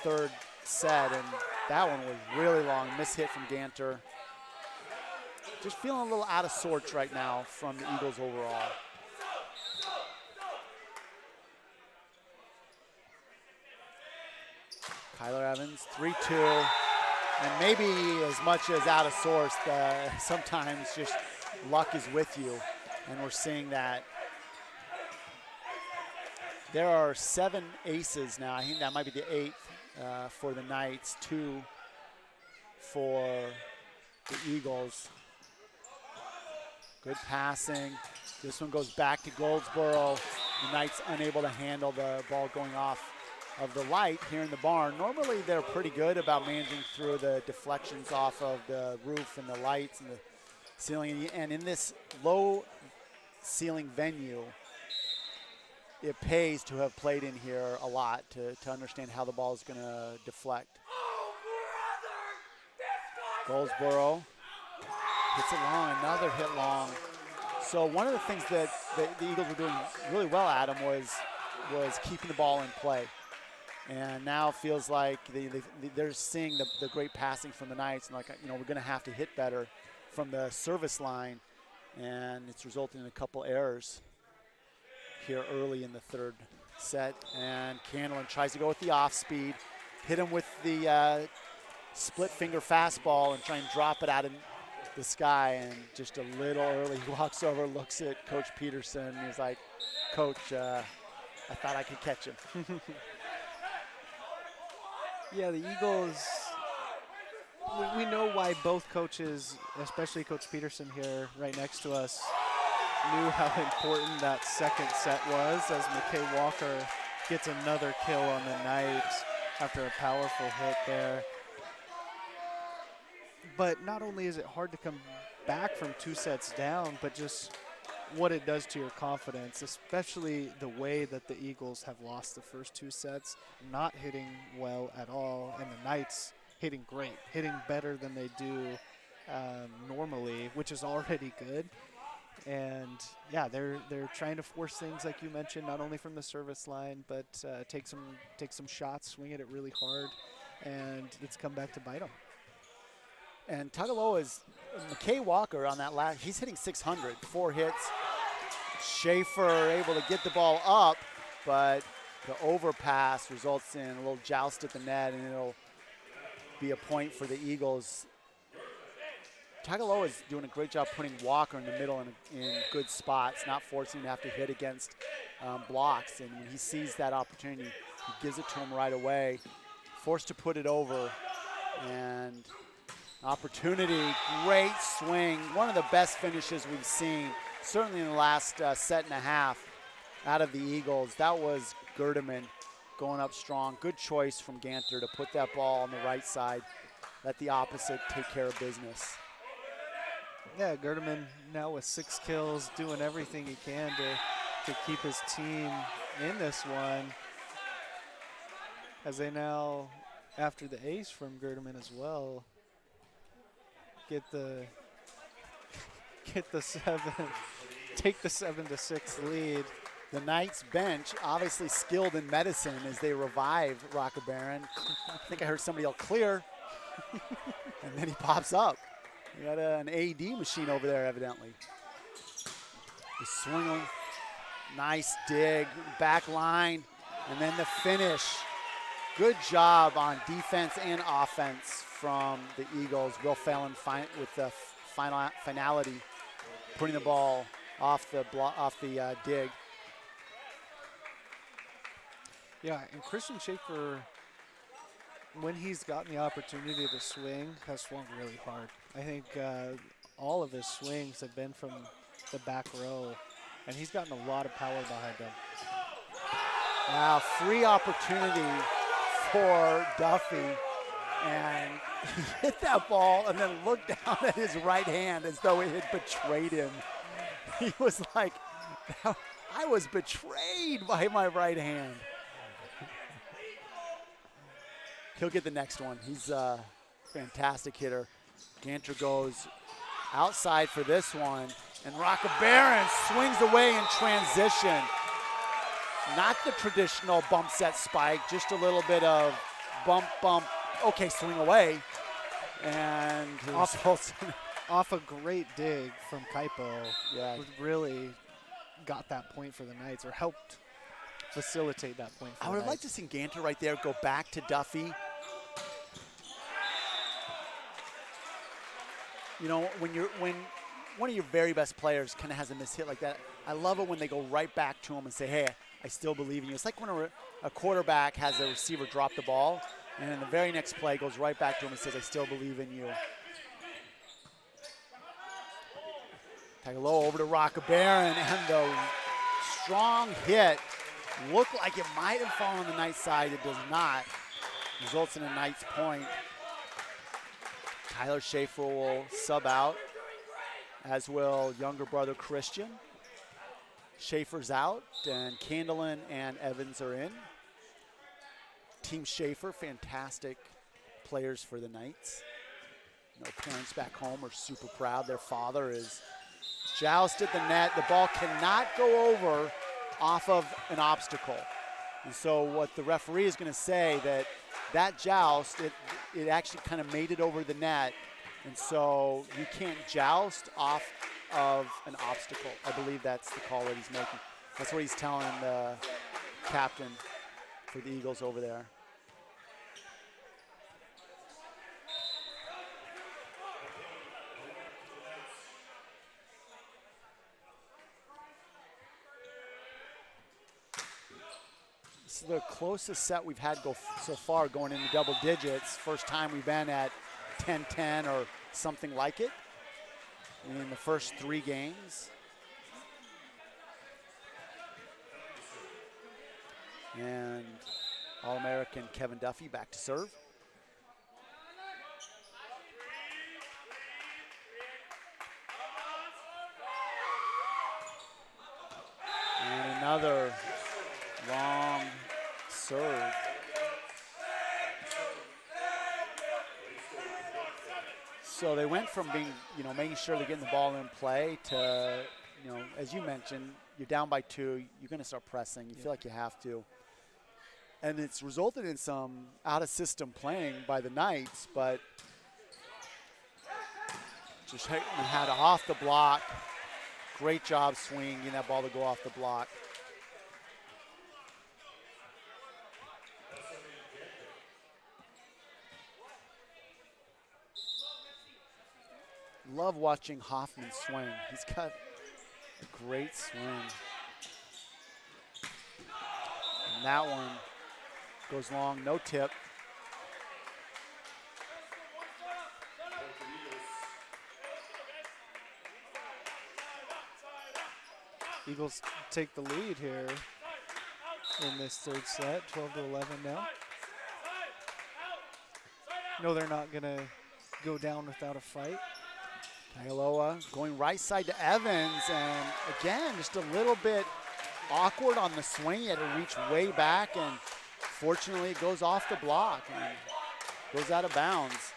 third set, and that one was really long. Mishit from Ganter. Just feeling a little out of sorts right now from the Eagles overall. Kyler Evans, 3-2, and maybe as much as out of sorts, sometimes just luck is with you, and we're seeing that. There are 7 aces now. I think that might be the 8th for the Knights, 2 for the Eagles. Good passing. This one goes back to Goldsboro. The Knights unable to handle the ball going off of the light here in the barn. Normally they're pretty good about managing through the deflections off of the roof and the lights and the ceiling. And in this low ceiling venue, it pays to have played in here a lot to understand how the ball is going to deflect. Goldsboro hits it long, another hit long. So one of the things that the Eagles were doing really well, Adam, was keeping the ball in play. And now it feels like they're seeing the great passing from the Knights, and like, you know, we're going to have to hit better from the service line, and it's resulting in a couple errors here early in the third set, and Candlin tries to go with the off speed, hit him with the split finger fastball and try and drop it out in the sky, and just a little early. He walks over, looks at Coach Peterson, and he's like, Coach, I thought I could catch him. Yeah, the Eagles, we know why both coaches, especially Coach Peterson here right next to us, knew how important that second set was, as McKay Walker gets another kill on the night after a powerful hit there. But not only is it hard to come back from 2 sets down, but just what it does to your confidence, especially the way that the Eagles have lost the first 2 sets, not hitting well at all, and the Knights hitting great, hitting better than they do normally, which is already good. And yeah, they're trying to force things like you mentioned, not only from the service line, but take some shots, swing at it really hard, and it's come back to bite them. And Tagaloa's McKay Walker on that last, he's hitting 600, 4 hits. Schaefer able to get the ball up, but the overpass results in a little joust at the net, and it'll be a point for the Eagles. Tagaloa is doing a great job putting Walker in the middle in good spots, not forcing him to have to hit against blocks. And when he sees that opportunity, he gives it to him right away. Forced to put it over, and opportunity, great swing. One of the best finishes we've seen, certainly in the last set and a half out of the Eagles. That was Gerdeman going up strong. Good choice from Ganter to put that ball on the right side, let the opposite take care of business. Yeah, Gerdeman now with 6 kills, doing everything he can to keep his team in this one, as they now, after the ace from Gerdeman as well, get the 7, take the 7-6 lead. The Knights bench, obviously skilled in medicine as they revive Rocker-Baron. I think I heard somebody yell, clear, and then he pops up. We got an AD machine over there, evidently. The swing, nice dig, back line, and then the finish. Good job on defense and offense from the Eagles. Will Phelan with the finality, putting the ball off the dig. Yeah, and Christian Schaefer, when he's gotten the opportunity to swing, has swung really hard. I think all of his swings have been from the back row, and he's gotten a lot of power behind him. Now, free opportunity for Duffy, and he hit that ball and then looked down at his right hand as though it had betrayed him. He was like, I was betrayed by my right hand. He'll get the next one. He's a fantastic hitter. Ganter goes outside for this one, and Rocker-Baron swings away in transition. Not the traditional bump set spike, just a little bit of bump, bump, okay, swing away. And off a great dig from Kaipo, yeah, really got that point for the Knights, or helped facilitate that point for I the would have liked Knights. to see Ganter right there go back to Duffy. You know, when one of your very best players kind of has a missed hit like that, I love it when they go right back to him and say, hey, I still believe in you. It's like when a quarterback has a receiver drop the ball, and then the very next play goes right back to him and says, I still believe in you. Tagaloa over to Rocker-Baron, and the strong hit looked like it might have fallen on the Knights side. It does not. Results in a Knights point. Tyler Schaefer will sub out, as will younger brother Christian. Schaefer's out, and Candlin and Evans are in. Team Schaefer, fantastic players for the Knights. No parents back home are super proud. Their father is jousted the net. The ball cannot go over off of an obstacle. And so what the referee is going to say that joust, it actually kind of made it over the net. And so you can't joust off of an obstacle. I believe that's the call that he's making. That's what he's telling the captain for the Eagles over there. This is the closest set we've had so far, going into double digits. First time we've been at 10-10 or something like it in the first 3 games. And All-American Kevin Duffy back to serve. And another long serve. So they went from being, making sure they're getting the ball in play to, as you mentioned, you're down by 2, you're going to start pressing. You feel like you have to. And it's resulted in some out-of-system playing by the Knights, but just had off the block. Great job swinging, getting that ball to go off the block. Love watching Hoffman swing. He's got a great swing. And that one goes long, no tip. Eagles take the lead here in this third set, 12-11 now. No, they're not going to go down without a fight. Kailoa going right side to Evans, and again, just a little bit awkward on the swing. He had to reach way back, and fortunately it goes off the block and goes out of bounds.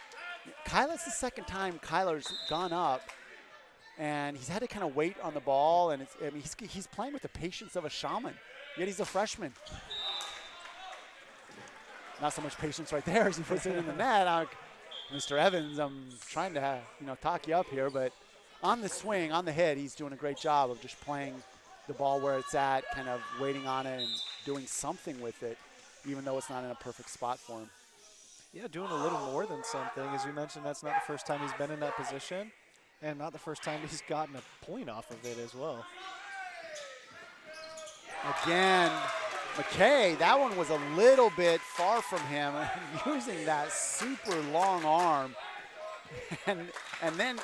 Kyla's the second time Kyler's gone up, and he's had to kind of wait on the ball, and he's playing with the patience of a shaman, yet he's a freshman. Not so much patience right there as he puts it in the net. Mr. Evans, I'm trying to talk you up here, but on the swing, on the hit, he's doing a great job of just playing the ball where it's at, kind of waiting on it and doing something with it, even though it's not in a perfect spot for him. Yeah, doing a little more than something. As you mentioned, that's not the first time he's been in that position, and not the first time he's gotten a point off of it as well. Again, McKay, that one was a little bit far from him, using that super long arm. And then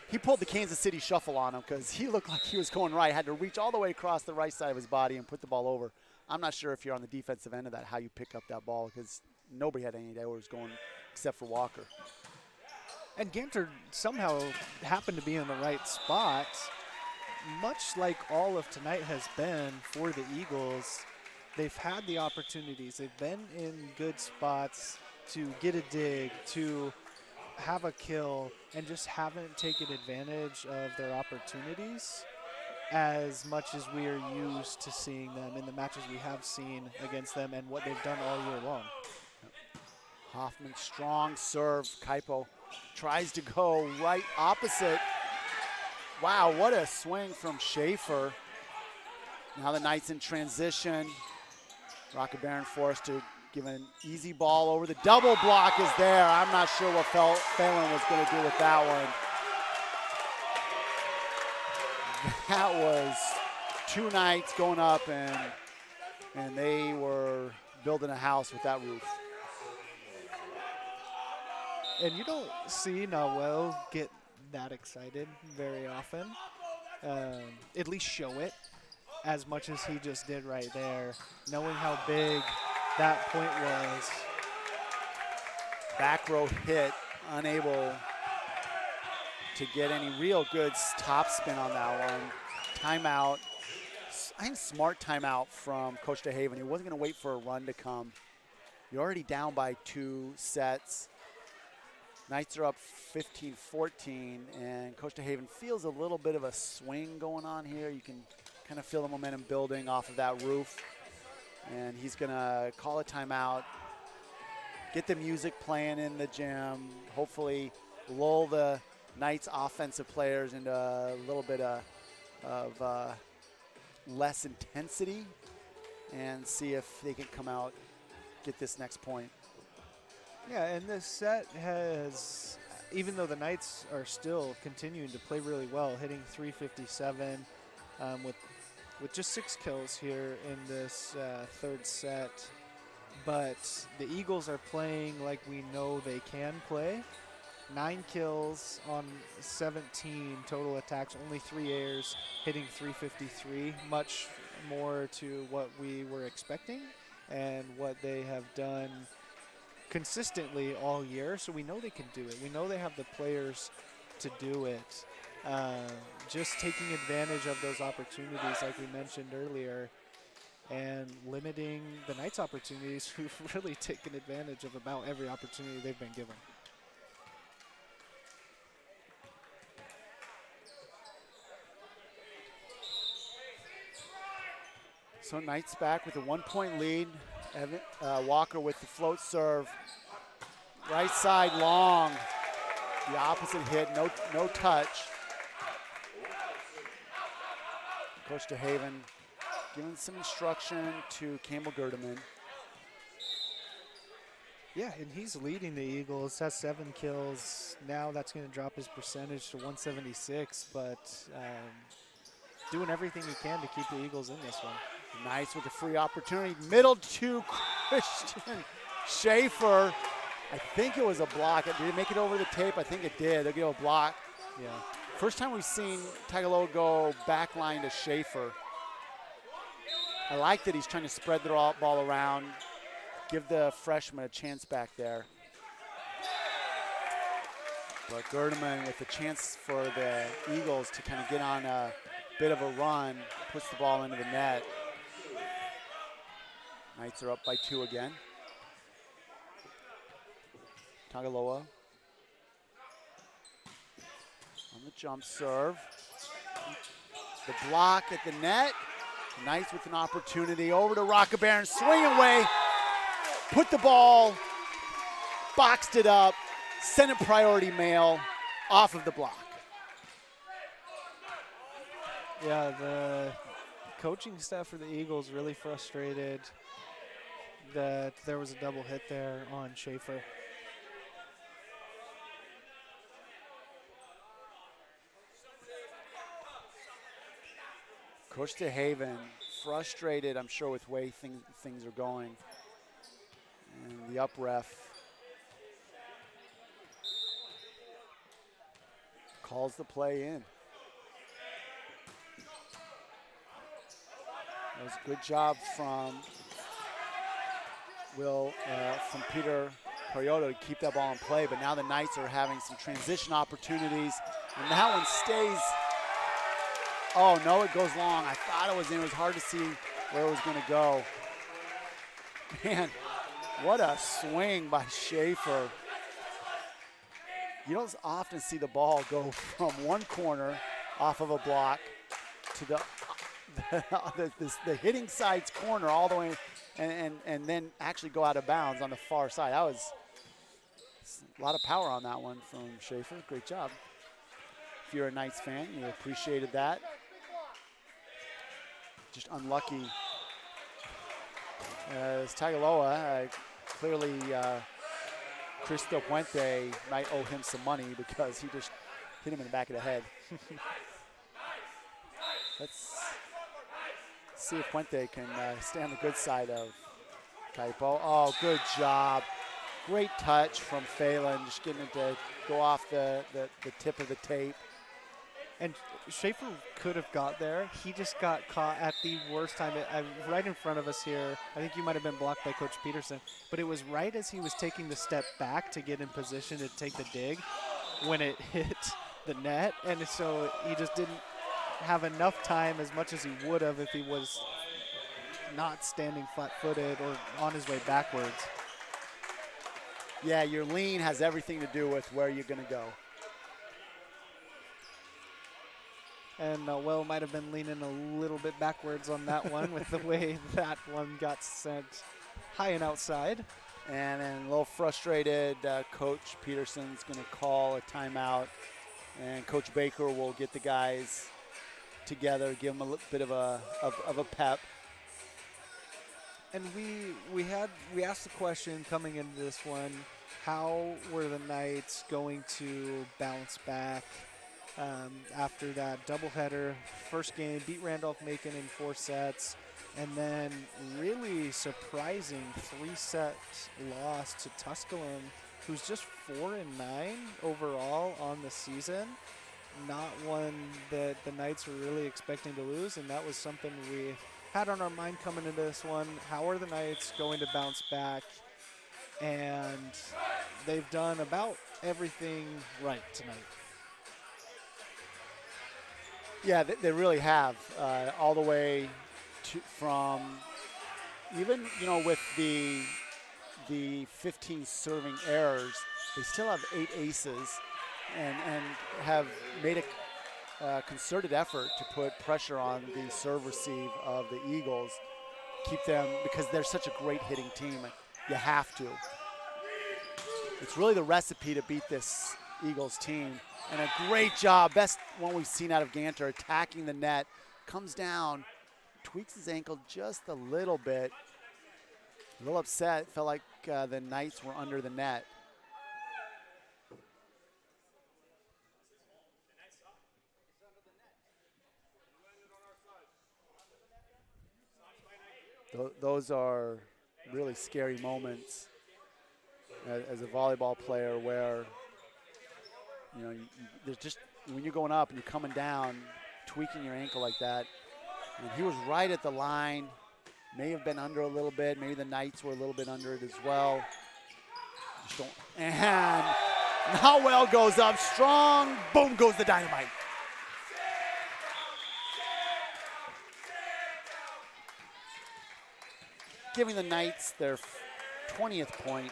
he pulled the Kansas City shuffle on him because he looked like he was going right, had to reach all the way across the right side of his body and put the ball over. I'm not sure if you're on the defensive end of that, how you pick up that ball, because nobody had any idea where it was going except for Walker. And Ganter somehow happened to be in the right spot. Much like all of tonight has been for the Eagles, they've had the opportunities. They've been in good spots to get a dig, to have a kill, and just haven't taken advantage of their opportunities as much as we are used to seeing them in the matches we have seen against them and what they've done all year long. Hoffman, strong serve. Kaipo tries to go right opposite. Wow, what a swing from Schaefer. Now the Knights in transition. Rocket Baron forced to give an easy ball over. The double block is there. I'm not sure what Phelan was going to do with that one. That was 2 Knights going up, and they were building a house with that roof. And you don't see Nawel get that excited very often, at least show it as much as he just did right there, knowing how big that point was. Back row hit, unable to get any real good top spin on that one. Timeout. I think smart timeout from Coach DeHaven. He wasn't going to wait for a run to come. You're already down by 2 sets. Knights are up 15-14, and Coach DeHaven feels a little bit of a swing going on here. You can kind of feel the momentum building off of that roof. And he's going to call a timeout, get the music playing in the gym, hopefully lull the Knights offensive players into a little bit of less intensity, and see if they can come out, get this next point. Yeah, and this set has, even though the Knights are still continuing to play really well, hitting 357 with just 6 kills here in this third set. But the Eagles are playing like we know they can play. 9 kills on 17 total attacks, only 3 airs, hitting 353, much more to what we were expecting and what they have done consistently all year. So we know they can do it. We know they have the players to do it. Just taking advantage of those opportunities like we mentioned earlier and limiting the Knights' opportunities, who've really taken advantage of about every opportunity they've been given. So Knights back with a 1-point lead. Walker with the float serve. Right side long. The opposite hit, no touch. Coach DeHaven giving some instruction to Campbell Gerdeman. Yeah, and he's leading the Eagles, has 7 kills. Now that's going to drop his percentage to 176, but doing everything he can to keep the Eagles in this one. Nice with a free opportunity. Middle to Christian Schaefer. I think it was a block. Did it make it over the tape? I think it did. They'll give a block. Yeah. First time we've seen Tagaloa go backline to Schaefer. I like that he's trying to spread the ball around, give the freshman a chance back there. But Gerdeman with a chance for the Eagles to kind of get on a bit of a run, puts the ball into the net. Knights are up by 2 again. Tagaloa on the jump serve. The block at the net. Knights with an opportunity over to Rockabaron, swing away, put the ball, boxed it up, sent it priority mail off of the block. Yeah, the coaching staff for the Eagles really frustrated that there was a double hit there on Schaefer. Coach DeHaven frustrated, I'm sure, with the way things are going. And the up ref calls the play in. That was a good job from from Peter Carioto to keep that ball in play, but now the Knights are having some transition opportunities, and that one stays. Oh, no, it goes long. I thought it was in. It was hard to see where it was going to go. Man, what a swing by Schaefer. You don't often see the ball go from one corner off of a block to the hitting side's corner all the way and then actually go out of bounds on the far side. That was a lot of power on that one from Schaefer. Great job. If you're a Knights fan, you appreciated that. Just unlucky. As Tagaloa, clearly Cristo Puente might owe him some money because he just hit him in the back of the head. Let's see if Puente can stay on the good side of Kaipo. Oh, good job. Great touch from Phelan, just getting it to go off the tip of the tape. And Schaefer could have got there. He just got caught at the worst time. Right in front of us here. I think you might have been blocked by Coach Peterson. But it was right as he was taking the step back to get in position to take the dig when it hit the net. And so he just didn't have enough time as much as he would have if he was not standing flat-footed or on his way backwards. Yeah, your lean has everything to do with where you're going to go. And Will might have been leaning a little bit backwards on that one with the way that one got sent high and outside. And then a little frustrated, Coach Peterson's going to call a timeout. And Coach Baker will get the guys together, give them a little bit of a pep. And we asked the question coming into this one, how were the Knights going to bounce back after that doubleheader? First game, beat Randolph-Macon in 4 sets, and then really surprising 3-set loss to Tusculum, who's just 4-9 overall on the season. Not one that the Knights were really expecting to lose, and that was something we had on our mind coming into this one. How are the Knights going to bounce back? And they've done about everything right tonight. Yeah, they really have, all the way from even, with the 15 serving errors, they still have 8 aces and have made a concerted effort to put pressure on the serve receive of the Eagles, keep them, because they're such a great hitting team. You have to. It's really the recipe to beat this Eagles team. And a great job, best one we've seen out of Ganter, attacking the net, comes down, tweaks his ankle just a little bit. A little upset, felt like the Knights were under the net. Those are really scary moments as a volleyball player, where there's just, when you're going up and you're coming down, tweaking your ankle like that. And he was right at the line, may have been under a little bit. Maybe the Knights were a little bit under it as well. Just don't. And Howell goes up strong. Boom goes the dynamite. Giving the Knights their 20th point.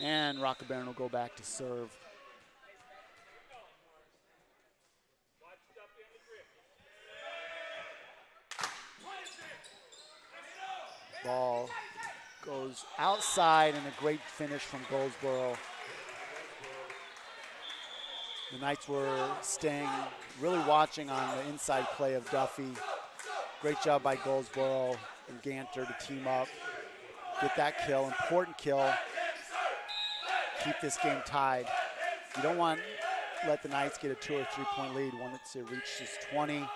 And Rockabern will go back to serve. Ball goes outside, and a great finish from Goldsboro. The Knights were staying, really watching on the inside play of Duffy. Great job by Goldsboro and Ganter to team up, get that kill, important kill. Keep this game tied. You don't want to let the Knights get a 2 or 3 point lead once it reaches 20.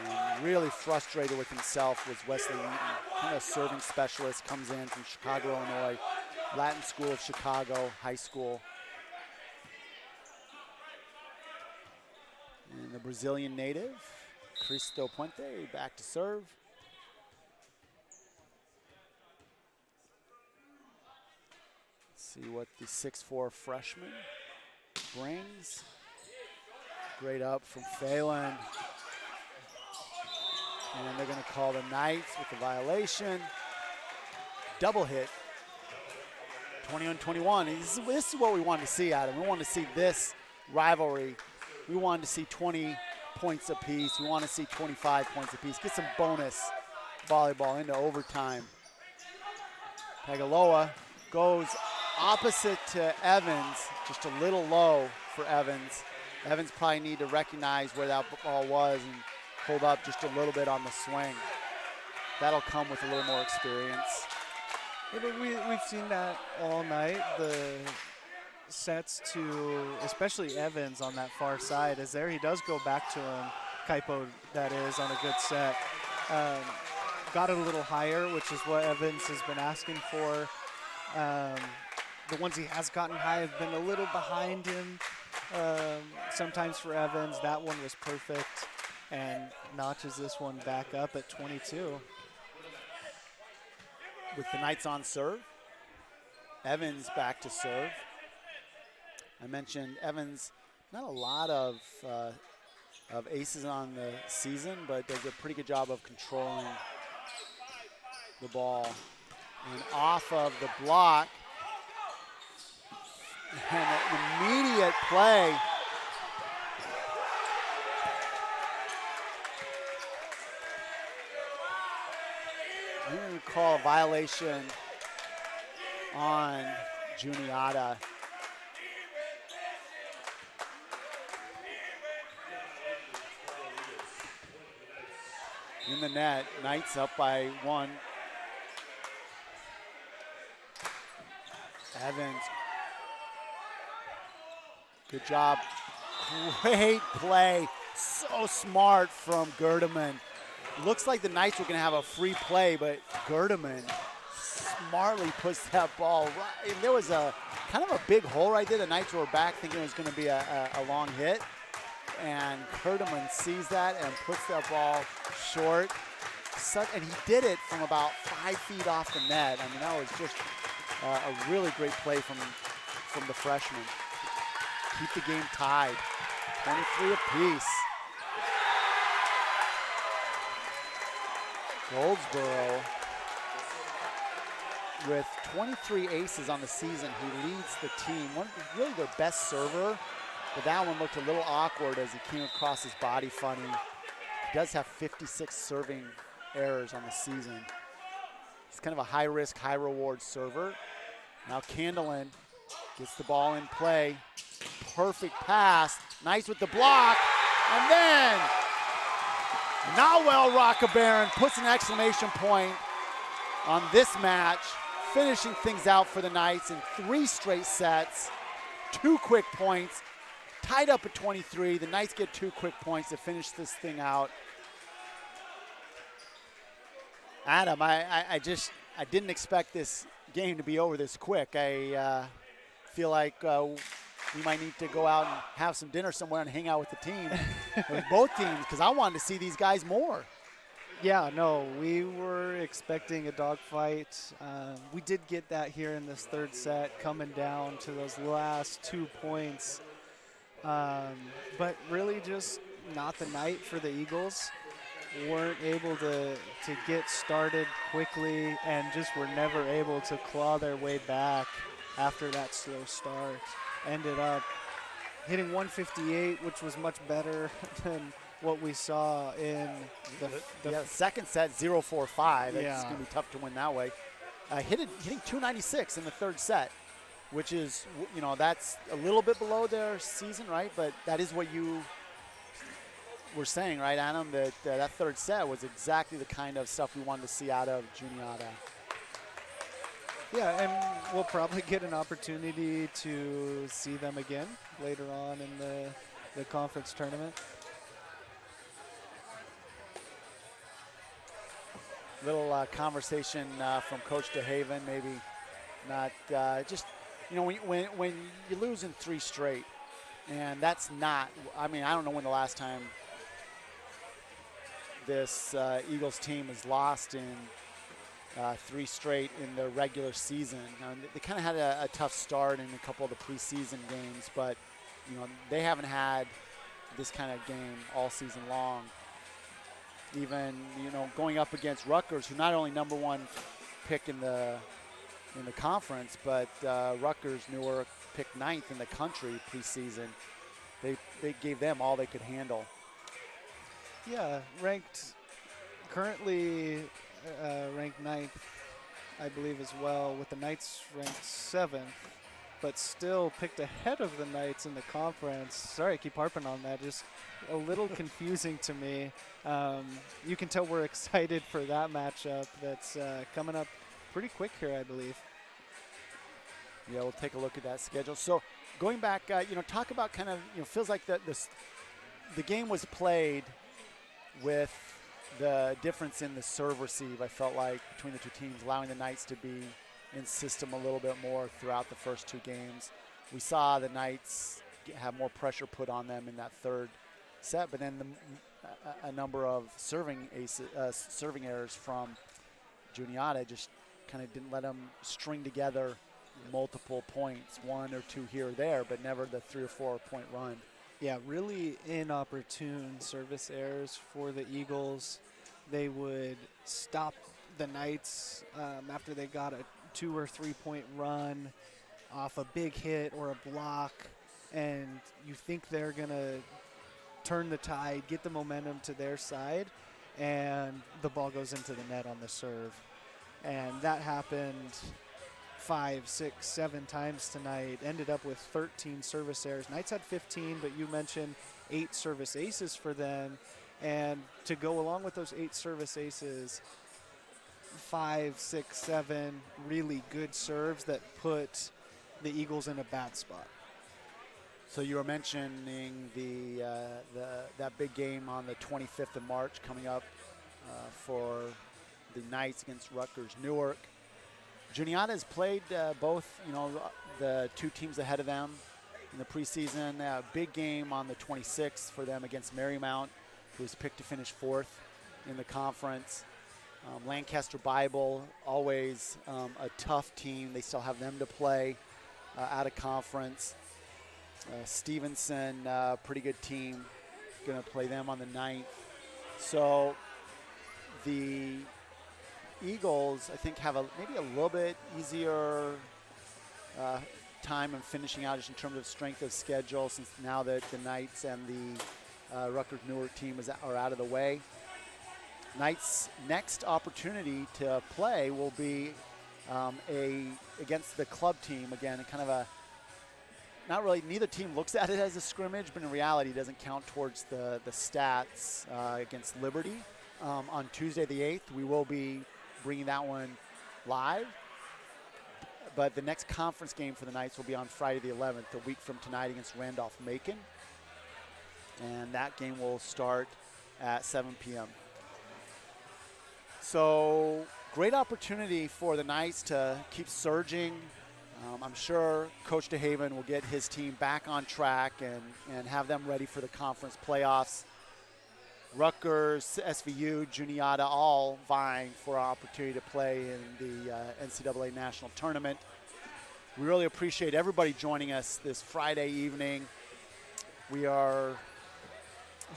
And really frustrated with himself was Wesley Eaton. A serving specialist, comes in from Chicago, Illinois, Latin School of Chicago High School. And the Brazilian native, Cristo Puente, back to serve. See what the 6'4" freshman brings. Great up from Phelan. And they're going to call the Knights with the violation. Double hit. 21-21. This is what we wanted to see, Adam. We wanted to see this rivalry. We wanted to see 20 points apiece. We want to see 25 points apiece. Get some bonus volleyball into overtime. Pagaloa goes opposite to Evans, just a little low for Evans. Evans probably need to recognize where that ball was and hold up just a little bit on the swing. That'll come with a little more experience. Yeah, but we've seen that all night. The sets to, especially Evans on that far side, is there. He does go back to him, Kaipo that is, on a good set. Got it a little higher, which is what Evans has been asking for. The ones he has gotten high have been a little behind him. Sometimes for Evans, that one was perfect and notches this one back up at 22. With the Knights on serve, Evans back to serve. I mentioned Evans, not a lot of aces on the season, but does a pretty good job of controlling the ball. And off of the block, and an immediate play. I'm going to call a violation on Juniata. in the net. Knights up by 1. Evans. Good job. Great play. So smart from Gerdeman. Looks like the Knights were going to have a free play, but Gerdeman smartly puts that ball right. And there was a kind of a big hole right there. The Knights were back thinking it was going to be a long hit. And Gerdeman sees that and puts that ball short. And he did it from about 5 feet off the net. I mean, that was just a really great play from the freshman. Keep the game tied. 23 apiece. Goldsboro, with 23 aces on the season, he leads the team. Really their best server, but that one looked a little awkward as he came across his body funny. He does have 56 serving errors on the season. He's kind of a high-risk, high-reward server. Now Candelin gets the ball in play. Perfect pass. Nice with the block. And then Nawel Rockabaron puts an exclamation point on this match, finishing things out for the Knights in 3 straight sets. 2 quick points. Tied up at 23. The Knights get 2 quick points to finish this thing out. Adam, I didn't expect this game to be over this quick. I feel like we might need to go out and have some dinner somewhere and hang out with the team, with both teams, because I wanted to see these guys more. Yeah, no, we were expecting a dogfight. We did get that here in this 3rd set, coming down to those last 2 points. But really just not the night for the Eagles. Weren't able to get started quickly and just were never able to claw their way back after that slow start. Ended up hitting 158, which was much better than what we saw in the second set, 0-4-5. It's yeah. going to be tough to win that way. Hitting 296 in the 3rd set, which is, that's a little bit below their season, right? But that is what you were saying, right, Adam, that that 3rd set was exactly the kind of stuff we wanted to see out of Juniata. Yeah, and we'll probably get an opportunity to see them again later on in the conference tournament. Little conversation from Coach DeHaven, maybe not just, when you lose in 3 straight, and that's not, I don't know when the last time this Eagles team has lost in 3 straight in the regular season. They kind of had a tough start in a couple of the preseason games, but they haven't had this kind of game all season long. Even going up against Rutgers, who not only #1 pick in the conference, but Rutgers Newark picked 9th in the country preseason. They gave them all they could handle. Yeah, currently ranked 9th, I believe, as well, with the Knights ranked 7th, but still picked ahead of the Knights in the conference. Sorry, I keep harping on that. Just a little confusing to me. You can tell we're excited for that matchup that's coming up pretty quick here, I believe. Yeah, we'll take a look at that schedule. So going back, talk about kind of, feels like the game was played with the difference in the serve receive, I felt like, between the 2 teams, allowing the Knights to be in system a little bit more throughout the first 2 games. We saw the Knights have more pressure put on them in that 3rd set, but then a number of serving errors from Juniata just kind of didn't let them string together multiple points, 1 or 2 here or there, but never the 3 or 4 point run. Yeah, really inopportune service errors for the Eagles. They would stop the Knights after they got a 2 or 3 point run off a big hit or a block, and you think they're going to turn the tide, get the momentum to their side, and the ball goes into the net on the serve. And that happened 5, 6, 7 times tonight. Ended up with 13 service errors. Knights had 15, but you mentioned 8 service aces for them. And to go along with those 8 service aces, 5, 6, 7 really good serves that put the Eagles in a bad spot. So you were mentioning that big game on the 25th of March coming up for the Knights against Rutgers Newark. Juniata has played both, the two teams ahead of them in the preseason. A big game on the 26th for them against Marymount, who was picked to finish 4th in the conference. Lancaster Bible, always a tough team. They still have them to play out of conference. Stevenson, pretty good team, going to play them on the 9th. So the Eagles, I think, have maybe a little bit easier time in finishing out just in terms of strength of schedule, since now that the Knights and the Rutgers Newark team are out of the way. Knights' next opportunity to play will be against the club team. Again, kind of not really, neither team looks at it as a scrimmage, but in reality it doesn't count towards the stats against Liberty. On Tuesday the 8th, we will be bringing that one live. But the next conference game for the Knights will be on Friday the 11th, a week from tonight, against Randolph-Macon. And that game will start at 7 p.m. So great opportunity for the Knights to keep surging. I'm sure Coach DeHaven will get his team back on track and have them ready for the conference playoffs. Rutgers, SVU, Juniata, all vying for our opportunity to play in the NCAA National Tournament. We really appreciate everybody joining us this Friday evening. We are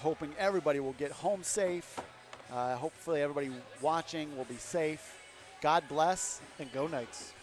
hoping everybody will get home safe. Hopefully everybody watching will be safe. God bless, and go Knights.